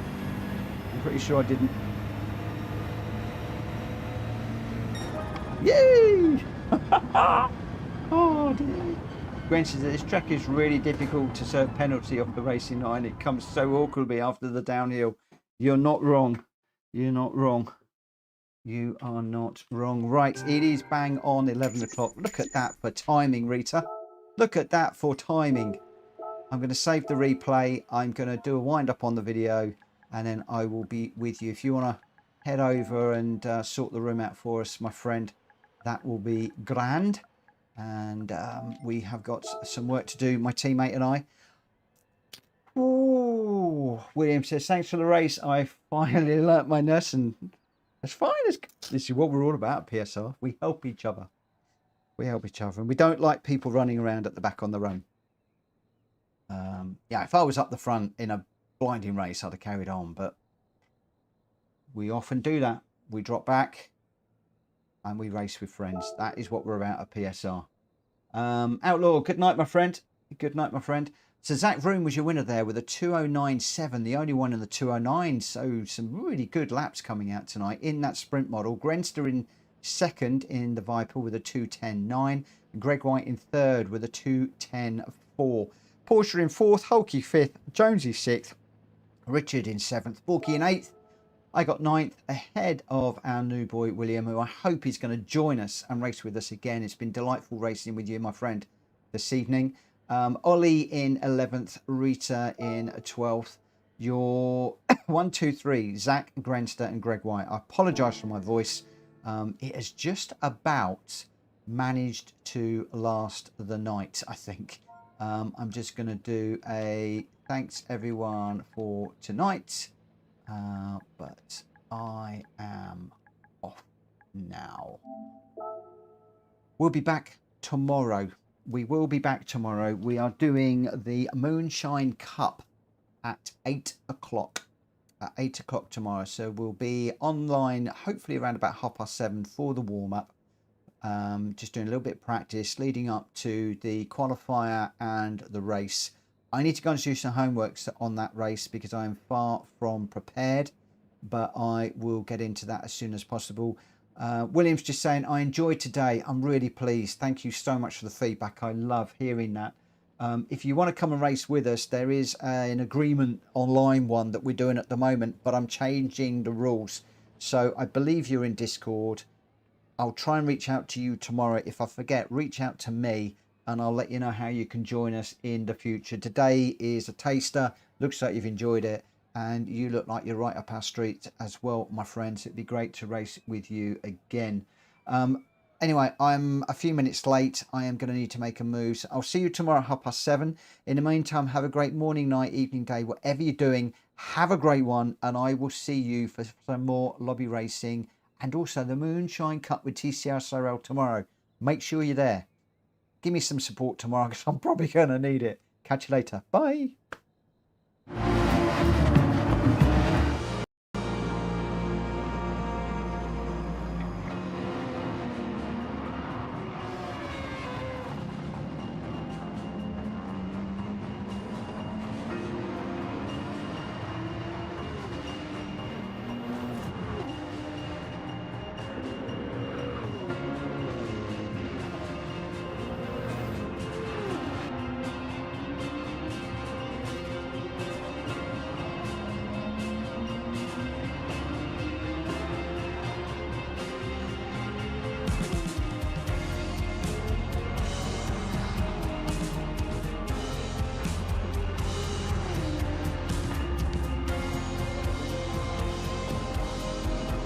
I'm pretty sure I didn't. Yay! Oh dear. Gwen says that this track is really difficult to serve penalty off the racing line. It comes so awkwardly after the downhill. You're not wrong. You're not wrong. You are not wrong. Right, it is bang on 11 o'clock. Look at that for timing, Rita. Look at that for timing. I'm going to save the replay. I'm going to do a wind up on the video and then I will be with you. If you want to head over and sort the room out for us, my friend, that will be grand. And we have got some work to do, my teammate and I. Oh, William says, thanks for the race. I finally learnt my lesson. That's fine. This is what we're all about at PSR. We help each other. We help each other. And we don't like people running around at the back on their own. Yeah, if I was up the front in a blinding race, I'd have carried on. But we often do that. We drop back and we race with friends. That is what we're about at PSR. Outlaw, good night, my friend. Good night, my friend. So Zach Vroom was your winner there with a 209.7, the only one in the 209. So some really good laps coming out tonight in that sprint model. Grenster in second in the Viper with a 210.9. And Greg White in third with a 210.4. Porsche in fourth, Hulky fifth, Jonesy sixth, Richard in seventh, Borky in eighth. I got ninth ahead of our new boy William, who I hope is going to join us and race with us again. It's been delightful racing with you, my friend, this evening. Ollie in 11th, Rita in 12th. Your 1, 2, 3, Zach, Grenster and Greg White. I apologise for my voice. It has just about managed to last the night, I think. I'm just going to do a thanks everyone for tonight. But I am off now. We'll be back tomorrow. We will be back tomorrow. We are doing the Moonshine Cup at 8 o'clock. At 8 o'clock tomorrow. So we'll be online hopefully around about 7:30 for the warm-up. Just doing a little bit of practice leading up to the qualifier and the race. I need to go and do some homework on that race because I am far from prepared, but I will get into that as soon as possible. William's just saying, I enjoyed today. I'm really pleased. Thank you so much for the feedback. I love hearing that. If you want to come and race with us, there is an agreement online one that we're doing at the moment, but I'm changing the rules. So I believe you're in Discord. I'll try and reach out to you tomorrow. If I forget, reach out to me and I'll let you know how you can join us in the future. Today is a taster. Looks like you've enjoyed it. And you look like you're right up our street as well, my friends. It'd be great to race with you again. Anyway, I'm a few minutes late. I am going to need to make a move. So I'll see you tomorrow at 7:30. In the meantime, have a great morning, night, evening, day, whatever you're doing. Have a great one. And I will see you for some more lobby racing and also the Moonshine Cup with TCR Sorel tomorrow. Make sure you're there. Give me some support tomorrow because I'm probably going to need it. Catch you later. Bye.